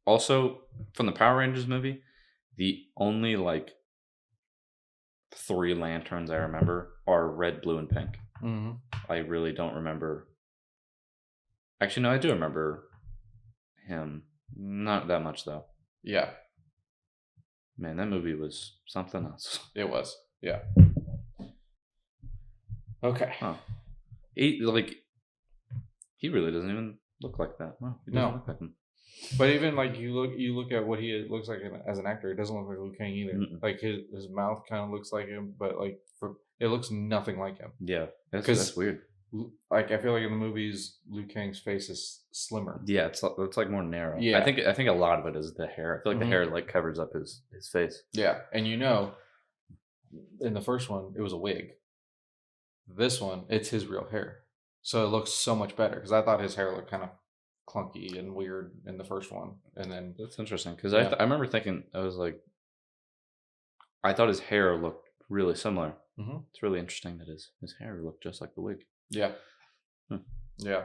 Also, from the Power Rangers movie, the only like 3 lanterns I remember are red, blue, and pink. Mm-hmm. I really don't remember. Actually, no, I do remember him. Not that much though. Yeah. Man, that movie was something else. It was. Yeah. Okay. Huh. He really doesn't even look like that. No, he doesn't look like him. But even like you look at what he looks like as an actor, it doesn't look like Liu Kang either. Mm-mm. Like his mouth kind of looks like him, but like it looks nothing like him. Yeah, that's weird. Like I feel like in the movies, Liu Kang's face is slimmer. Yeah, it's like more narrow. Yeah, I think a lot of it is the hair. I feel like the hair like covers up his face. Yeah, and you know, in the first one, it was a wig. This one, it's his real hair, so it looks so much better. Because I thought his hair looked kind of clunky and weird in the first one, and then that's interesting because I remember thinking I was like, I thought his hair looked really similar. Mm-hmm. It's really interesting that his hair looked just like the wig. Yeah. Yeah.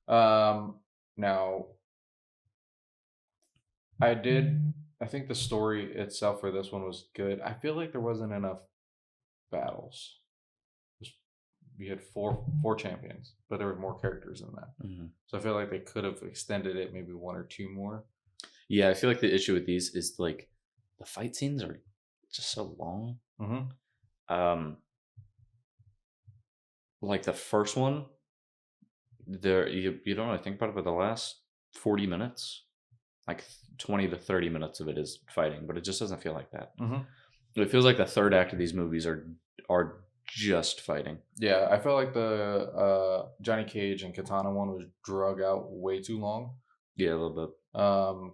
Now, I think the story itself for this one was good. I feel like there wasn't enough battles. We had four champions, but there were more characters in that. Mm-hmm. So I feel like they could have extended it maybe 1 or 2 more. Yeah, I feel like the issue with these is like the fight scenes are just so long. Mm-hmm. Like the first one, there you don't really think about it, but the last 40 minutes, like 20 to 30 minutes of it is fighting, but it just doesn't feel like that. Mm-hmm. It feels like the third act of these movies are just fighting. Yeah, I felt like the Johnny Cage and Kitana one was drug out way too long. Yeah, a little bit.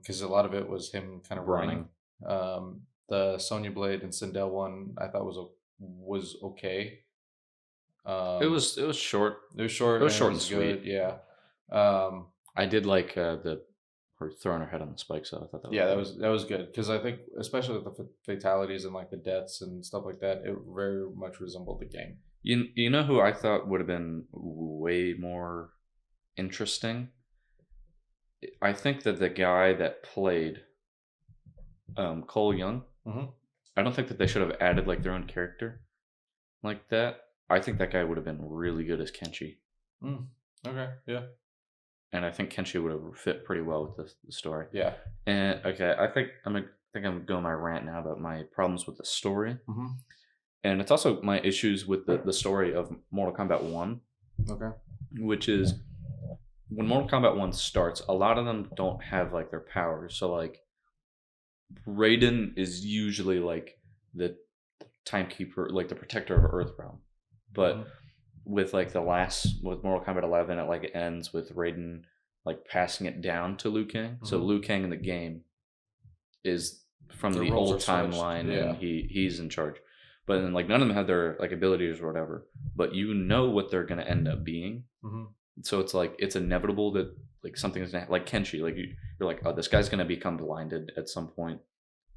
Because a lot of it was him kind of running. The Sonya Blade and Sindel one I thought was okay. It was short. It was short. It was short and sweet. Good. Yeah. I did like her throwing her head on the spikes. So I thought that was good because I think especially with the fatalities and like the deaths and stuff like that, it very much resembled the game. You know who I thought would have been way more interesting? I think that the guy that played Cole Young, mm-hmm. I don't think that they should have added like their own character like that. I think that guy would have been really good as Kenshi. Okay, yeah. And I think Kenshi would have fit pretty well with the story. Yeah. And okay, I think I'm going my rant now about my problems with the story. Mm-hmm. And it's also my issues with the story of Mortal Kombat 1. Okay. Which is when Mortal Kombat 1 starts, a lot of them don't have like their powers. So like Raiden is usually like the timekeeper, like the protector of Earthrealm. But with like with Mortal Kombat 11, it like ends with Raiden like passing it down to Liu Kang. Mm-hmm. So Liu Kang in the game is from the old timeline, and he's in charge. But then like none of them have their like abilities or whatever. But you know what they're gonna end up being. Mm-hmm. So it's like it's inevitable that like something's gonna like Kenshi, like you're like, oh, this guy's gonna become blinded at some point.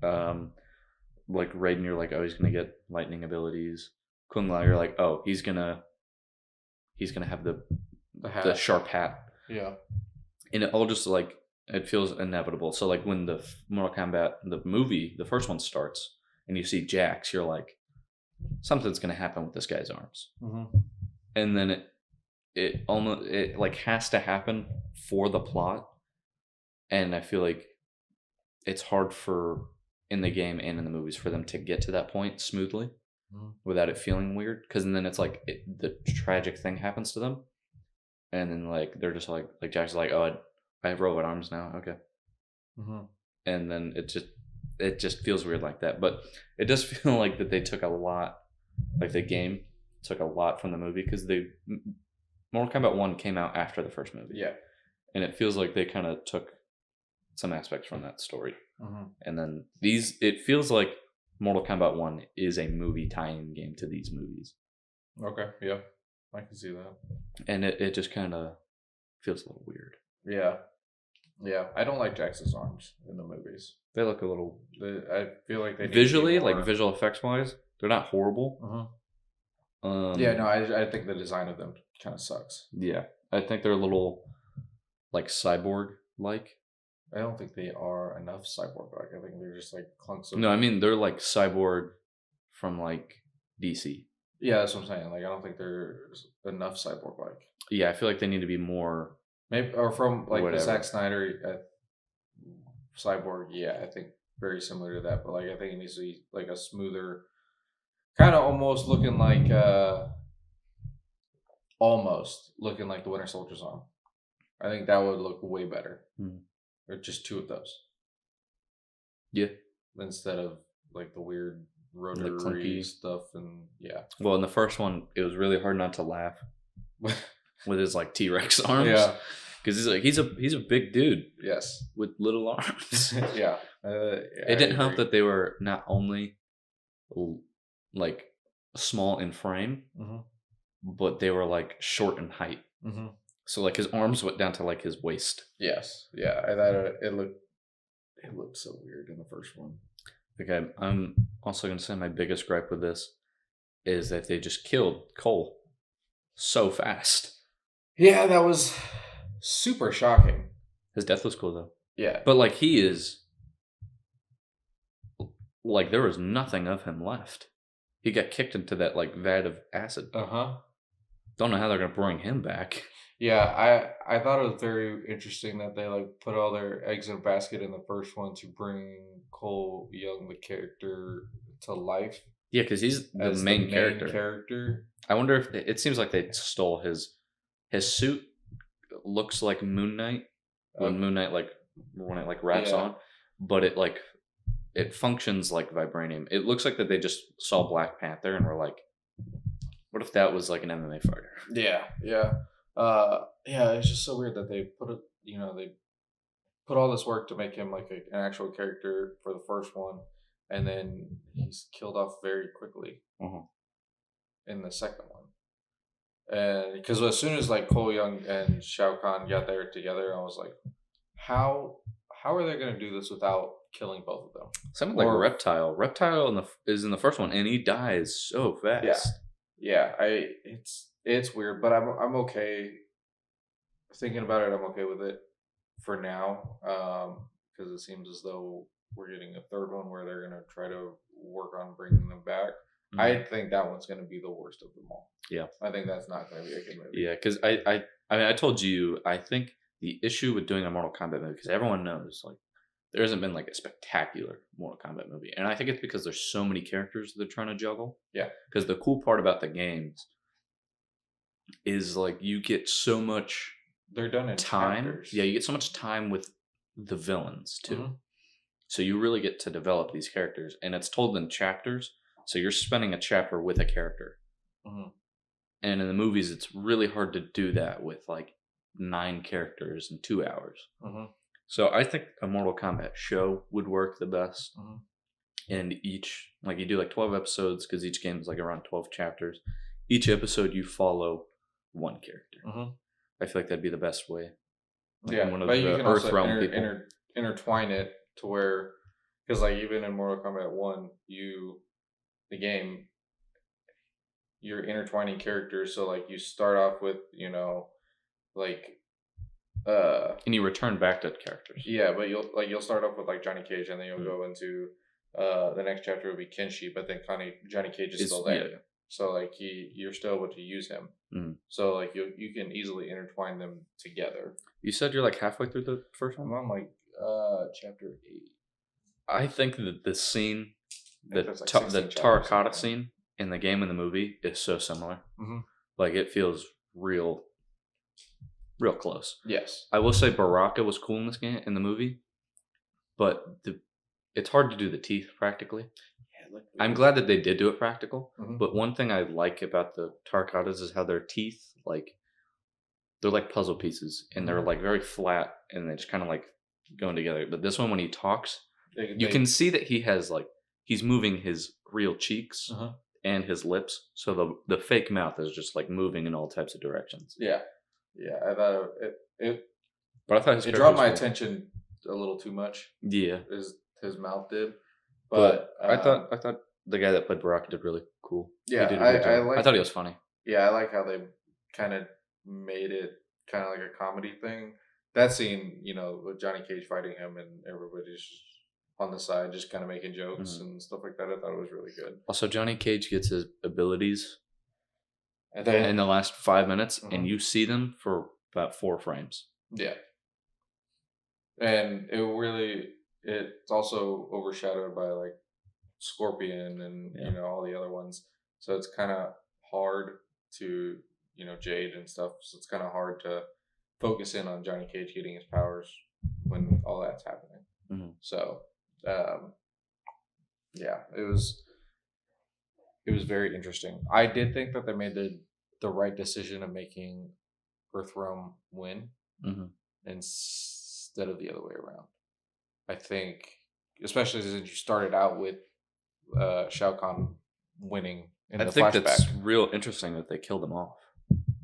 Like Raiden, you're like, oh, he's gonna get lightning abilities. Kung Lao, you're like, oh, he's gonna have the sharp hat. Yeah. And it all just like it feels inevitable. So like when the Mortal Kombat the movie, the first one starts, and you see Jax, you're like, something's gonna happen with this guy's arms. Mm-hmm. And then it like has to happen for the plot. And I feel like it's hard for in the game and in the movies for them to get to that point smoothly. Without it feeling weird, because then it's like the tragic thing happens to them, and then like they're just like Jack's like, oh, I have robot arms now, okay. Mm-hmm. And then it just feels weird like that, but it does feel like that they took a lot, like the game took a lot from the movie, because Mortal Kombat 1 came out after the first movie, and it feels like they kind of took some aspects from that story, and then it feels like Mortal Kombat 1 is a movie tie-in game to these movies. Okay, yeah. I can see that. And it just kind of feels a little weird. Yeah. Yeah, I don't like Jax's arms in the movies. They look a little... I feel like they... Visually, like visual effects-wise, they're not horrible. Yeah, no, I think the design of them kind of sucks. Yeah, I think they're a little, like, cyborg-like. I don't think they are enough cyborg-like. I think they're just like clunks of. No, I mean they're like Cyborg from like DC. Yeah, that's what I'm saying. Like I don't think there's enough cyborg-like. Yeah, I feel like they need to be more. Maybe or from like Whatever. the Zack Snyder cyborg. Yeah, I think very similar to that. But like I think it needs to be like a smoother, kind of almost looking like the Winter Soldier's arm. I think that would look way better. Or just two of those. Yeah. Instead of like the weird rotary stuff and yeah. Well, in the first one, it was really hard not to laugh with his like T-Rex arms. Yeah. Because he's a big dude. Yes. With little arms. Yeah. It didn't help that they were not only like small in frame, but they were like short in height. So like his arms went down to like his waist. Yes. Yeah. I thought it looked so weird in the first one. Okay, I'm also gonna say my biggest gripe with this is that they just killed Cole so fast. Yeah, that was super shocking. His death was cool though. Yeah. But like he is like there was nothing of him left. He got kicked into that like vat of acid. Don't know how they're gonna bring him back. Yeah, I thought it was very interesting that they like put all their eggs in a basket in the first one to bring Cole Young, the character, to life. Yeah, because he's the main character. I wonder if it seems like they stole his suit. Looks like Moon Knight when Moon Knight when it wraps on, but it functions like vibranium. It looks like that they just saw Black Panther and were like, what if that was like an MMA fighter? Yeah. It's just so weird that they they put all this work to make him like an actual character for the first one, and then he's killed off very quickly in the second one. And because as soon as like Cole Young and Shao Kahn got there together, I was like, how are they going to do this without killing both of them? Something like Reptile. Reptile is in the first one, and he dies so fast. Yeah. It's weird, but I'm okay. Thinking about it, I'm okay with it for now, because it seems as though we're getting a third one where they're gonna try to work on bringing them back. I think that one's gonna be the worst of them all. Yeah, I think that's not gonna be a good movie. Yeah, because I mean I told you I think the issue with doing a Mortal Kombat movie, because everyone knows like there hasn't been like a spectacular Mortal Kombat movie, and I think it's because there's so many characters they're trying to juggle. Yeah, because the cool part about the games is like you get so much they're done in time. chapters. Yeah, you get so much time with the villains too. So you really get to develop these characters, and it's told in chapters. So you're spending a chapter with a character. And in the movies, it's really hard to do that with like 9 characters in 2 hours. So I think a Mortal Kombat show would work the best. And each, like you do like 12 episodes because each game is like around 12 chapters. Each episode you follow one character. I feel like that'd be the best way. Like one of but you can Earth also intertwine it to where, because like even in Mortal Kombat 1, the game, you're intertwining characters. So like you start off with and you return back to characters. Yeah, but you'll start off with like Johnny Cage, and then you'll go into the next chapter will be Kenshi, but then Johnny Cage is still there. Yeah. So like you're still able to use him. So like you can easily intertwine them together. You said you're like halfway through the first one? I'm on like chapter 8. I think that the scene, the Terracotta scene in the game and the movie is so similar. Like it feels real close. Yes. I will say Baraka was cool in this game, in the movie, but it's hard to do the teeth practically. I'm glad that they did do it practical, but one thing I like about the Tarkattas is how their teeth, like, they're like puzzle pieces, and they're like very flat, and they just kind of like going together. But this one, when he talks, you can see that he has like, he's moving his real cheeks and his lips, so the fake mouth is just like moving in all types of directions. Yeah, I thought but I thought it drawn my attention a little too much. Yeah, his mouth did. But I thought the guy that played Baraka did really cool. Yeah, I thought he was funny. Yeah, I like how they kind of made it kind of like a comedy thing, that scene, with Johnny Cage fighting him and everybody's just on the side, just kind of making jokes and stuff like that. I thought it was really good. Also, Johnny Cage gets his abilities And then in the last 5 minutes, and you see them for about 4 frames. Yeah. And it's also overshadowed by like Scorpion and all the other ones. So it's kind of hard to, Jade and stuff. So it's kind of hard to focus in on Johnny Cage getting his powers when all that's happening. Mm-hmm. So, yeah, it was very interesting. I did think that they made the right decision of making Earthrealm win instead of the other way around. I think, especially since you started out with Shao Kahn winning in the flashback. I think that's real interesting that they killed him off.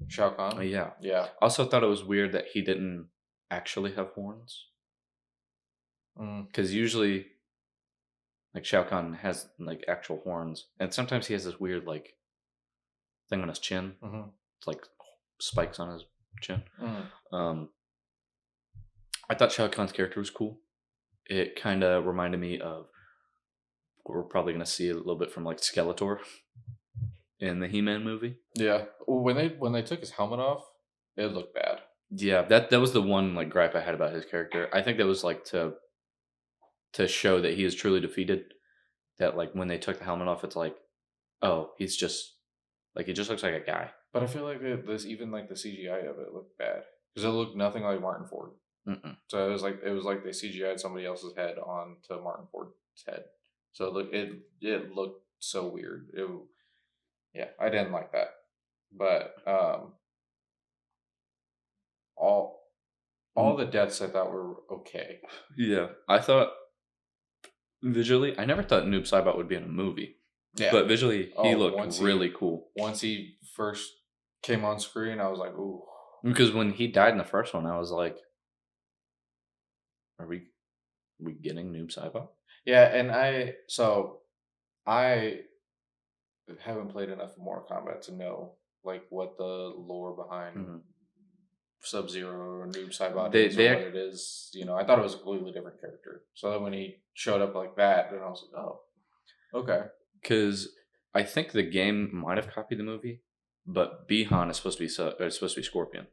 Shao Kahn? Yeah. Yeah. I also thought it was weird that he didn't actually have horns. Because usually, like, Shao Kahn has, like, actual horns. And sometimes he has this weird, like, thing on his chin. It's like spikes on his chin. I thought Shao Kahn's character was cool. It kind of reminded me of what we're probably going to see a little bit from, like, Skeletor in the He-Man movie. Yeah. When they took his helmet off, it looked bad. Yeah, that was the one, like, gripe I had about his character. I think that was, like, to show that he is truly defeated. That, like, when they took the helmet off, it's like, oh, he's just, like, he just looks like a guy. But I feel like even like the CGI of it looked bad because it looked nothing like Martin Ford. So it was like they CGI'd somebody else's head onto Martin Ford's head. So it looked so weird. I didn't like that. But all the deaths I thought were okay. Yeah, I thought visually, I never thought Noob Saibot would be in a movie. Yeah, but visually, he looked really cool. Once he first came on screen, I was like, ooh. Because when he died in the first one, I was like, are we getting Noob Saibot? Yeah, and I haven't played enough Mortal Kombat to know like what the lore behind Sub-Zero or Noob Saibot is or what it is. I thought it was a completely different character. So then when he showed up like that, then I was like, oh, okay. Because I think the game might have copied the movie, but Bihan is supposed to be Scorpion.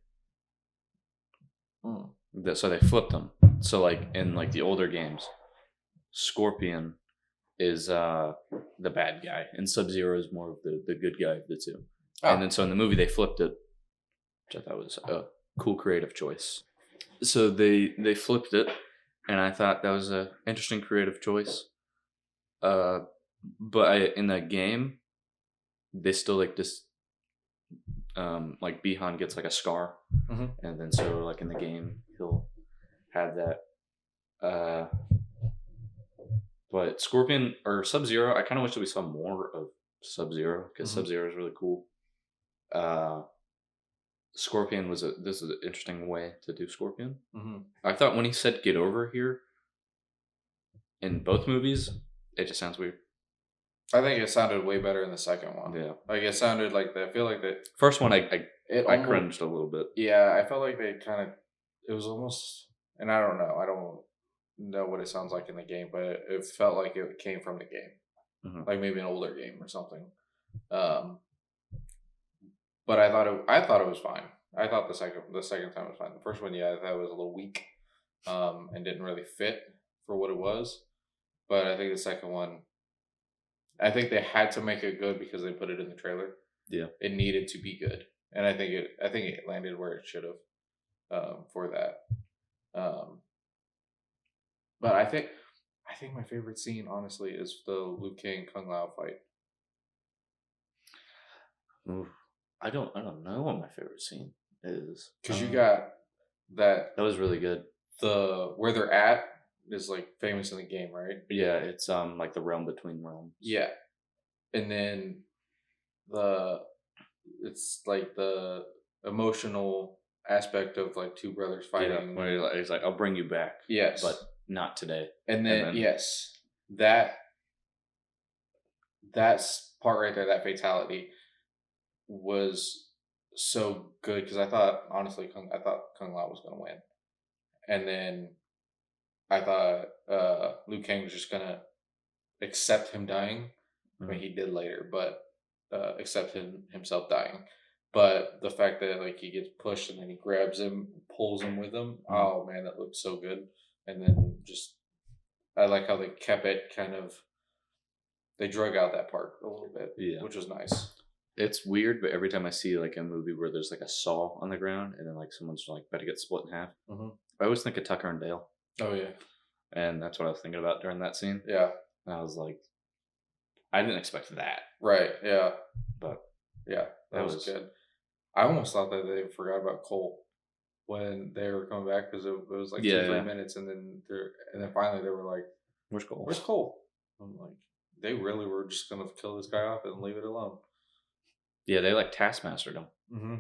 So they flipped them. So like in like the older games, Scorpion is the bad guy, and Sub-Zero is more of the good guy of the two. Oh. And then so in the movie they flipped it, which I thought was a cool creative choice. So they flipped it, and I thought that was an interesting creative choice. But in the game, they still like this. Like Bihan gets like a scar, and then so like in the game he'll have that. But Scorpion or Sub-Zero, I kind of wish that we saw more of Sub-Zero because Sub-Zero is really cool. Scorpion this is an interesting way to do Scorpion. I thought when he said "get over here" in both movies, it just sounds weird. I think it sounded way better in the second one. Yeah, like it sounded like I feel like the first one I cringed a little bit. Yeah, I felt like they it was almost, and I don't know what it sounds like in the game, but it felt like it came from the game, like maybe an older game or something. But I thought it was fine. I thought the second time was fine. The first one, I thought it was a little weak, and didn't really fit for what it was. But I think the second one, I think they had to make it good because they put it in the trailer. Yeah, it needed to be good, and I think it landed where it should have for that. But I think my favorite scene, honestly, is the Liu Kang Kung Lao fight. Ooh, I don't know what my favorite scene is because you got that. That was really good. The where they're at is like famous in the game, right? Yeah, it's like the realm between realms. Yeah, and then it's like the emotional aspect of like two brothers fighting. Yeah, where he's like, "I'll bring you back." Yes, but not today. And then yes, that part right there, that fatality was so good because I thought honestly, Kung Lao was going to win. and then I thought Liu Kang was just gonna accept him dying. I mean, he did later, but accept himself dying. But the fact that like he gets pushed and then he grabs him, pulls him with him. Oh man, that looked so good. And then just I like how they kept it kind of. They drug out that part a little bit, which was nice. It's weird, but every time I see like a movie where there's like a saw on the ground and then like someone's like about to get split in half, I always think of Tucker and Dale. Oh yeah, and that's what I was thinking about during that scene. Yeah, and I was like, I didn't expect that. Right. Yeah. But yeah, that was good. I almost thought that they forgot about Cole when they were coming back because it was like 2-3 minutes, and then finally they were like, "Where's Cole? Where's Cole?" I'm like, they really were just gonna kill this guy off and leave it alone. Yeah, they like taskmastered him. Mm-hmm.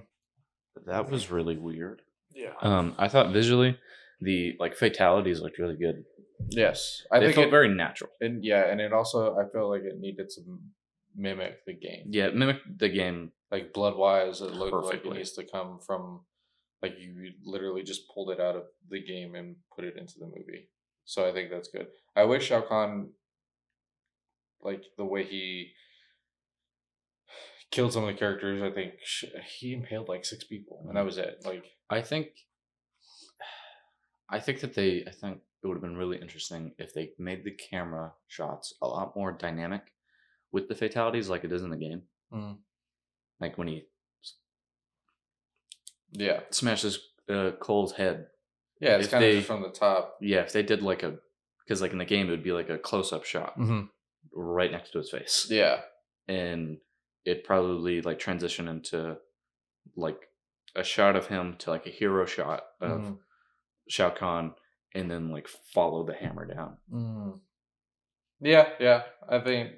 That was really weird. Yeah. I thought visually the like fatalities looked really good. Yes, they felt very natural. And and it also I felt like it needed to mimic the game. Yeah, mimic the game. Like blood wise, it looked like it needs to come from like you literally just pulled it out of the game and put it into the movie. So I think that's good. I wish Shao Kahn, like the way he killed some of the characters, I think he impaled like 6 people, and that was it. Like I think it would have been really interesting if they made the camera shots a lot more dynamic with the fatalities, like it is in the game. Like when he smashes Cole's head. Yeah, it's kind of just from the top. Yeah, if they did like because like in the game it would be like a close-up shot right next to his face. Yeah, and it probably like transition into like a shot of him to like a hero shot of Shao Kahn, and then like follow the hammer down. Yeah. I think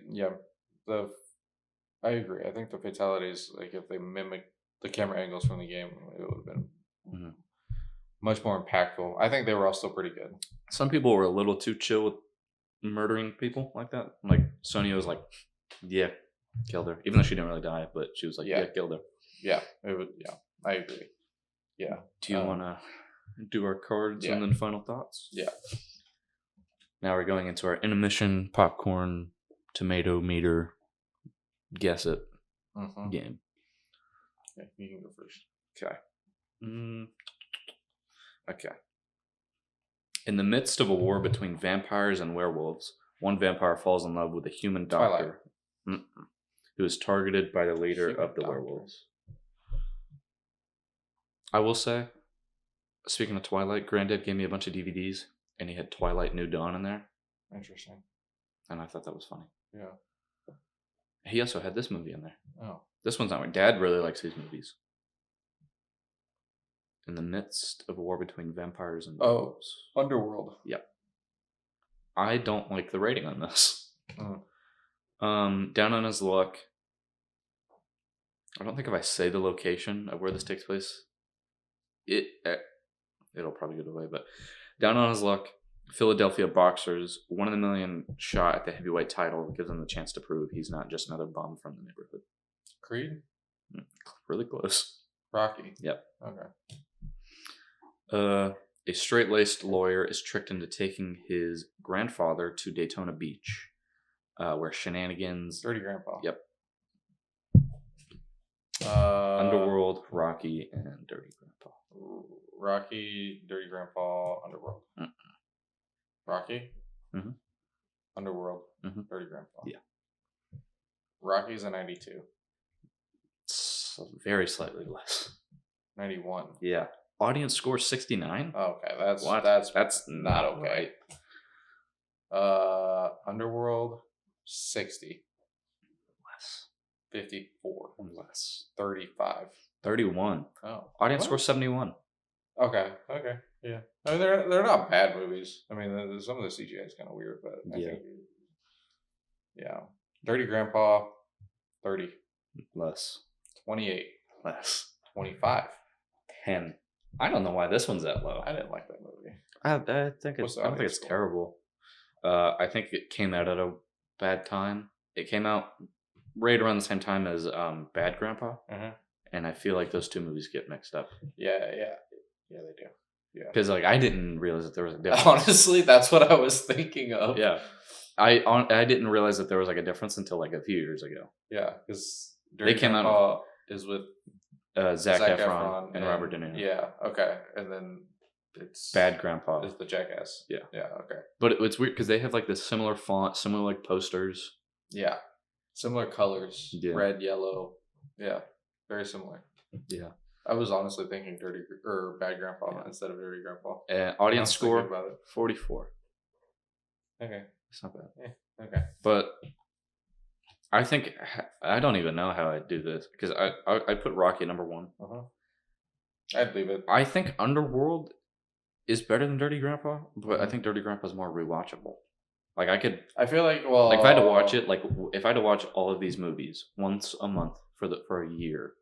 I agree. I think the fatalities, like if they mimic the camera angles from the game, it would have been much more impactful. I think they were all still pretty good. Some people were a little too chill with murdering people like that. Like Sonya was like, "Yeah, killed her," even though she didn't really die, but she was like, "Yeah, killed her." Yeah, it would. Yeah, I agree. Yeah. Do you want to do our cards and then final thoughts? Yeah. Now we're going into our intermission popcorn tomato meter guess it game. Okay, you can go first. Okay. Okay. In the midst of a war between vampires and werewolves, one vampire falls in love with a human doctor who is targeted by the leader of the werewolves. I will say, speaking of Twilight, Granddad gave me a bunch of DVDs, and he had Twilight New Dawn in there. Interesting. And I thought that was funny. Yeah. He also had this movie in there. Oh. This one's not my dad really likes these movies. In the midst of a war between vampires and werewolves. Underworld. Yep. I don't like the rating on this. Down on his luck. I don't think if I say the location of where this takes place, it'll probably get away. But down on his luck, Philadelphia boxers, 1 in a million shot at the heavyweight title, gives him the chance to prove he's not just another bum from the neighborhood. Creed? Really close. Rocky? Yep. Okay. A straight-laced lawyer is tricked into taking his grandfather to Daytona Beach, where shenanigans... Dirty Grandpa. Yep. Underworld, Rocky, and Dirty Grandpa. Rocky, Dirty Grandpa, Underworld. Rocky? Underworld, Dirty Grandpa. Yeah. Rocky's a 92. It's very slightly less. 91. Yeah. Audience score 69. Okay, that's not okay. Right. Underworld 60. Less. 54. Less. 35. 31. Oh. Audience score 71. Okay. Yeah. I mean, they're not bad movies. I mean, some of the CGI is kind of weird, but I think Dirty Grandpa 30. Less. 28. Less. 25. 10. I don't know why this one's that low. I didn't like that movie. I don't think it's terrible. I think it came out at a bad time. It came out right around the same time as Bad Grandpa, and I feel like those two movies get mixed up. Yeah, they do. Yeah. Because like I didn't realize that there was a difference. Honestly, that's what I was thinking of. Yeah. I didn't realize that there was like a difference until like a few years ago. Yeah, because They came out is with Zac Efron and Robert De Niro. Yeah, okay, and then it's Bad Grandpa is the Jackass. Yeah, okay. But it's weird because they have like this similar font, similar like posters. Yeah, similar colors. Yeah. Red, yellow. Yeah, very similar. Yeah. I was honestly thinking Bad Grandpa instead of Dirty Grandpa. Audience score about it. 44. Okay, it's not bad. Yeah. Okay, but I think I don't even know how I do this because I put Rocky number 1. I'd leave it. I think Underworld is better than Dirty Grandpa, but I think Dirty Grandpa is more rewatchable. Like I feel like if I had to watch it, like if I had to watch all of these movies once a month for a year,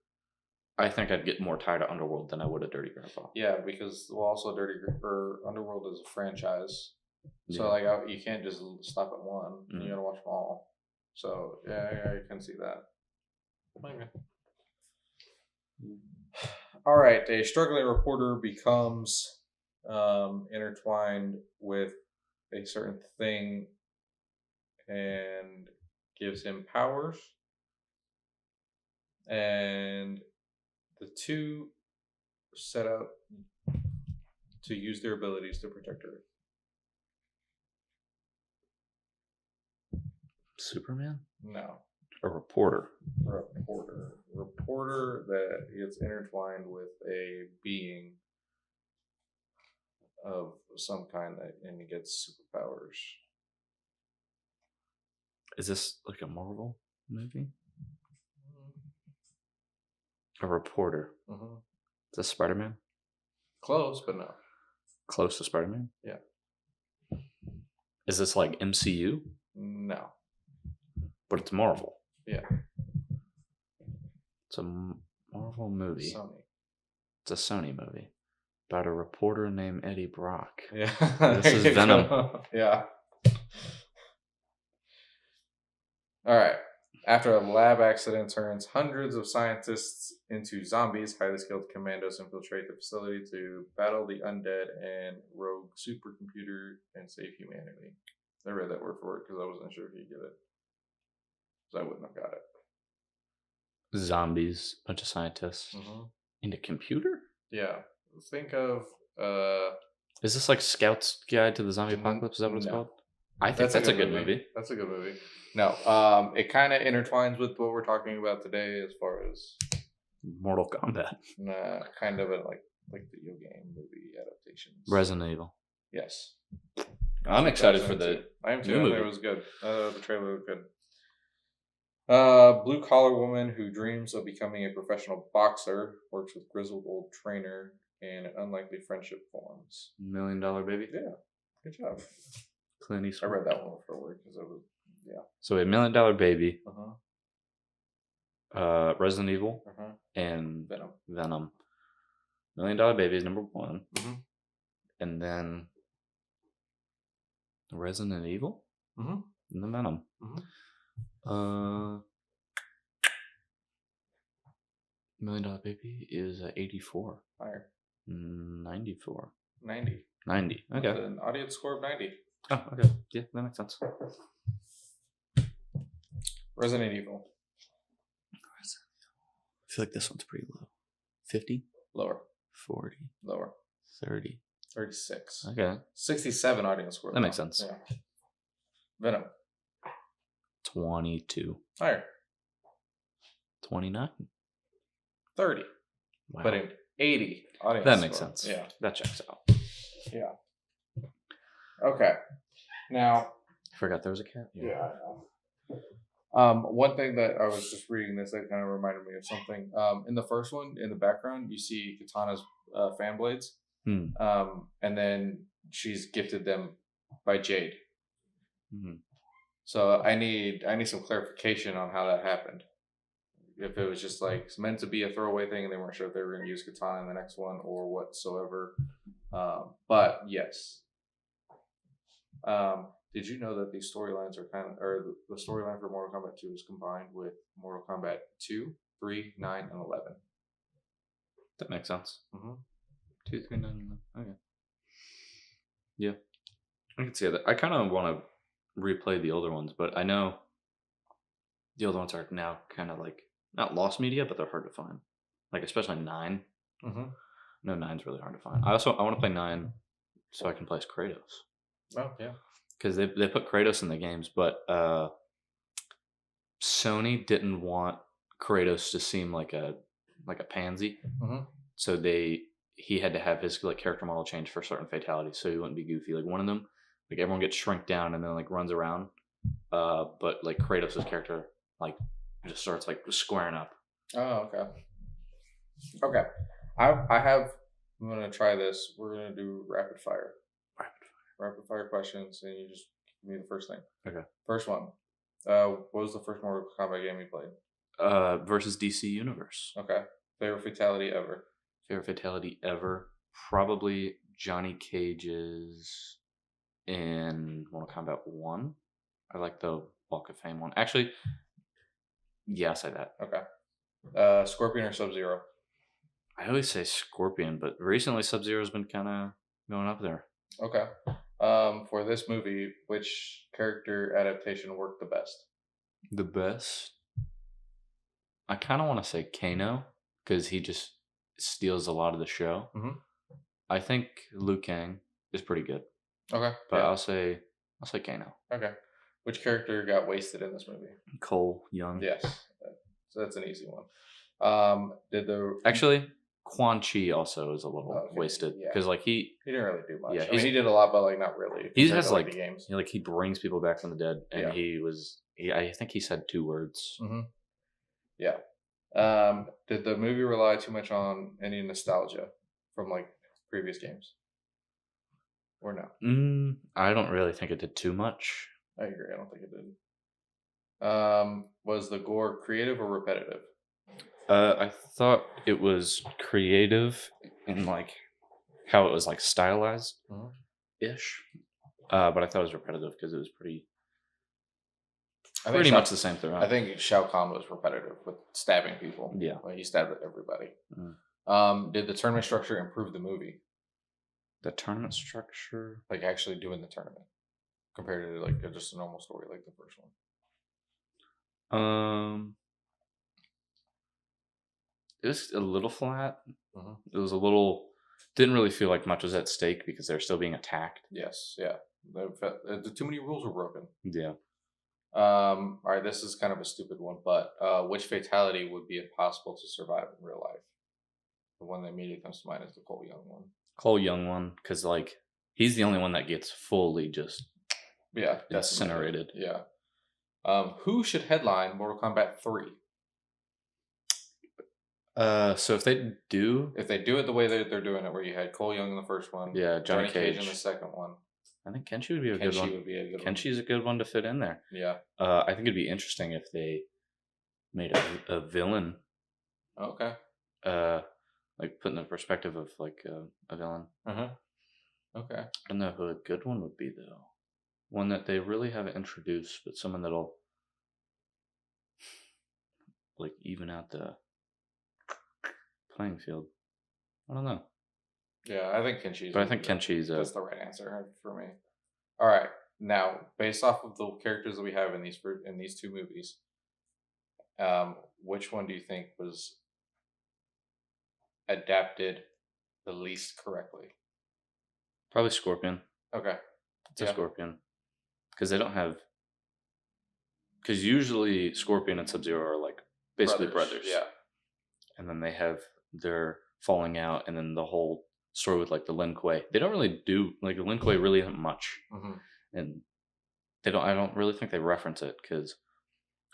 I think I'd get more tired of Underworld than I would of Dirty Grandpa. Yeah, because also Underworld is a franchise, so like you can't just stop at one. You gotta watch them all. So yeah, I can see that. Okay. All right, a struggling reporter becomes intertwined with a certain thing and gives him powers, and the two set out to use their abilities to protect Earth. Superman? No. A reporter. Reporter that gets intertwined with a being of some kind and he gets superpowers. Is this like a Marvel movie? A reporter. Is this Spider-Man? Close, but no. Close to Spider-Man? Yeah. Is this like MCU? No. But it's Marvel. Yeah. It's a Marvel movie. Sony. It's a Sony movie about a reporter named Eddie Brock. Yeah. This is Venom. Yeah. All right. After a lab accident turns hundreds of scientists into zombies, highly skilled commandos infiltrate the facility to battle the undead and rogue supercomputer and save humanity. I read that word for word because I wasn't sure if you'd get it. Because I wouldn't have got it. Zombies, bunch of scientists. In a computer? Yeah. Think of... Is this like Scout's Guide to the Zombie Apocalypse? Is that what it's called? I think that's a good movie. That's a good movie. No, it kind of intertwines with what we're talking about today as far as Mortal Kombat. Nah, kind of like video game movie adaptations. Resident Evil. Yes. I'm excited for the I am too. new movie. It was good. The trailer was good. Blue collar woman who dreams of becoming a professional boxer works with grizzled old trainer and an unlikely friendship forms. $1 Million Baby? Yeah. Good job. Clint Eastwood. I read that one for word because it was, yeah. So $1 Million Baby, Resident Evil, and Venom. $1 Million Baby is number 1. And then Resident Evil? And then Venom. $1 Million Baby is 84. Higher. 94. 90. 90. Okay. With an audience score of 90. Oh, okay. Yeah, that makes sense. Resident Evil. I feel like this one's pretty low. 50? Lower. 40. Lower. 30. 36. Okay. 67 audience score. That makes sense. Yeah. Venom. 22. Higher. 29. 30. Wow. But in 80 audience that makes score. sense. Yeah. That checks out. Yeah. Okay. Now. I forgot there was a cat. Yeah, I know. One thing that I was just reading this that kind of reminded me of something. In the first one, in the background, you see Kitana's fan blades. And then she's gifted them by Jade. So I need some clarification on how that happened. If it was just like meant to be a throwaway thing and they weren't sure if they were going to use Kitana in the next one or whatsoever. But yes. Did you know that these storylines are the storyline for Mortal Kombat 2 is combined with Mortal Kombat 2, 3, 9, and 11? That makes sense. 2, 3, 9, 11. Okay. Yeah, I can see that. I kind of want to replay the older ones, but I know the older ones are now kind of like not lost media, but they're hard to find. Like especially 9. Mm-hmm. No, 9's really hard to find. I want to play 9 so I can play as Kratos. Oh yeah. Because they put Kratos in the games, but Sony didn't want Kratos to seem like a pansy, so he had to have his like character model change for certain fatalities, so he wouldn't be goofy. Like one of them, like everyone gets shrink down and then like runs around, but like Kratos' character like just starts like squaring up. Oh okay. Okay, I have. I'm gonna try this. We're gonna do rapid fire. Rapid fire questions, and you just give me the first thing. Okay. First one. What was the first Mortal Kombat game you played? Versus DC Universe. Okay. Favorite fatality ever? Favorite fatality ever? Probably Johnny Cage's in Mortal Kombat 1. I like the Walk of Fame one. Actually, yeah, I'll say that. Okay. Scorpion or Sub-Zero? I always say Scorpion, but recently Sub-Zero's been kind of going up there. Okay. For this movie, which character adaptation worked the best? The best? I kind of want to say Kano, because he just steals a lot of the show. Mm-hmm. I think Liu Kang is pretty good. Okay. But I'll say Kano. Okay. Which character got wasted in this movie? Cole Young. Yes. So that's an easy one. Actually, Quan Chi also is a little wasted because like he didn't really do much. Yeah, I mean, he did a lot, but like not really. He has like the games. Like he brings people back from the dead, and I think he said 2 words. Mm-hmm. Yeah. Did the movie rely too much on any nostalgia from like previous games, or no? I don't really think it did too much. I agree. I don't think it did. Was the gore creative or repetitive? I thought it was creative in like how it was like stylized ish, but I thought it was repetitive because it was pretty much the same throughout. I think Shao Kahn was repetitive with stabbing people. Yeah, he stabbed everybody. Did the tournament structure improve the movie? The tournament structure, like actually doing the tournament, compared to like just a normal story like the first one. It was a little flat. It was a little. Didn't really feel like much was at stake because they're still being attacked. Yes, yeah. Too many rules were broken. Yeah. All right, this is kind of a stupid one, but which fatality would be impossible to survive in real life? The one that immediately comes to mind is the Cole Young one. Cole Young one, because like he's the only one that gets fully just incinerated. Yeah. Who should headline Mortal Kombat 3? So if they do it the way that they're doing it, where you had Cole Young in the first one, Johnny Cage in the second one, I think Kenshi would be a good one. Kenshi's a good one to fit in there. Yeah. I think it'd be interesting if they made a villain. Okay. Like put in the perspective of like a villain. Okay. I don't know who a good one would be though. One that they really haven't introduced, but someone that'll like even out the playing field. I don't know. Yeah, I think Kenshi's. But I think Kenshi's. That's the right answer for me. All right, now based off of the characters that we have in these 2 movies, which one do you think was adapted the least correctly? Probably Scorpion. Okay, it's a Scorpion because they don't have. Because usually Scorpion and Sub-Zero are like basically brothers. Yeah, and then they have their falling out, and then the whole story with like the Lin Kuei. They don't really do like the Lin Kuei really isn't much, and they don't. I don't really think they reference it because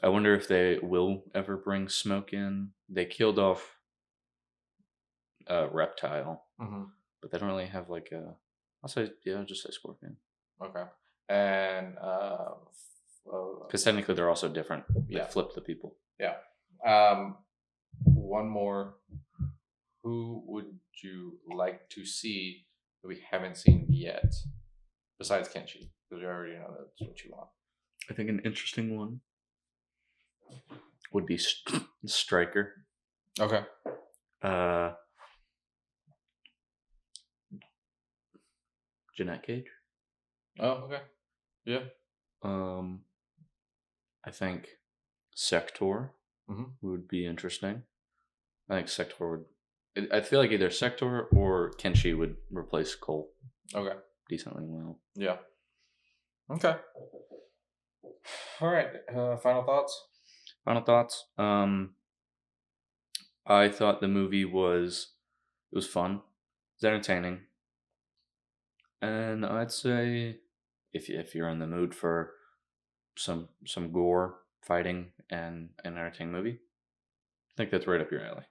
I wonder if they will ever bring Smoke in. They killed off Reptile, but they don't really have like a. I'll say just say Scorpion. Okay, and because technically they're also different. They flip the people. Yeah. One more. Who would you like to see that we haven't seen yet, besides Kenshi? Because we already know that's what you want. I think an interesting one would be Striker. Okay. Jeanette Cage. Oh, okay. Yeah. I think Sector would be interesting. I think Sector would. I feel like either Sector or Kenshi would replace Cole. Okay. Decently well. Yeah. Okay. All right. Final thoughts. Final thoughts. I thought the movie was fun. It was entertaining. And I'd say if you're in the mood for some gore, fighting, and an entertaining movie, I think that's right up your alley.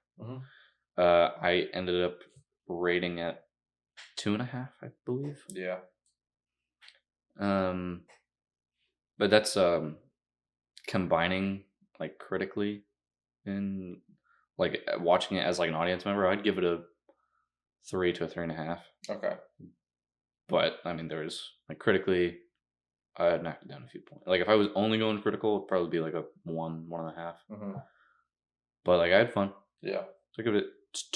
I ended up rating it 2.5, I believe. Yeah. But that's combining like critically and like watching it as like an audience member. I'd give it a 3 to a 3.5. Okay. But I mean, there's like critically, I'd knock it down a few points. Like if I was only going critical, it'd probably be like a 1.5. But like I had fun. Yeah. So I give it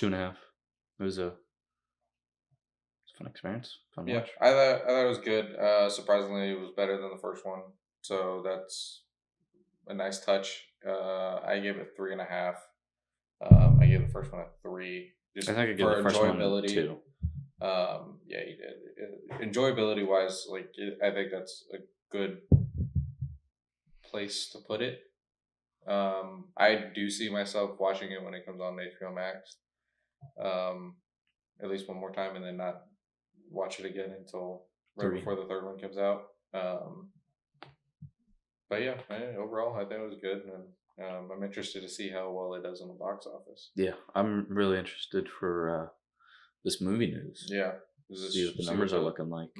2.5. It was a fun experience. Fun watch. I thought it was good. Surprisingly, it was better than the first one. So that's a nice touch. I gave it 3.5. I gave the first one a 3. Just I think I gave the first one 2. Yeah, you did. Enjoyability wise, like I think that's a good place to put it. I do see myself watching it when it comes on HBO Max, at least one more time, and then not watch it again until right before the third one comes out. But yeah, overall, I think it was good, and I'm interested to see how well it does in the box office. Yeah, I'm really interested for this movie news. Yeah, see what the numbers are looking like.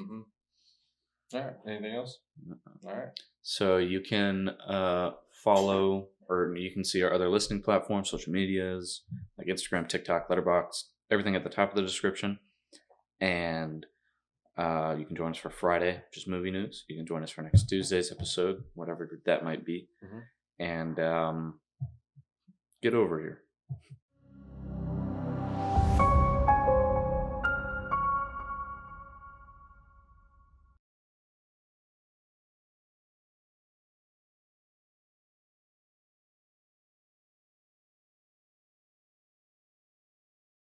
All right. Anything else? All right. So you can follow, or you can see our other listening platforms, social medias like Instagram, TikTok, Letterboxd, everything at the top of the description. And you can join us for Friday, just movie news. You can join us for next Tuesday's episode, whatever that might be. And get over here.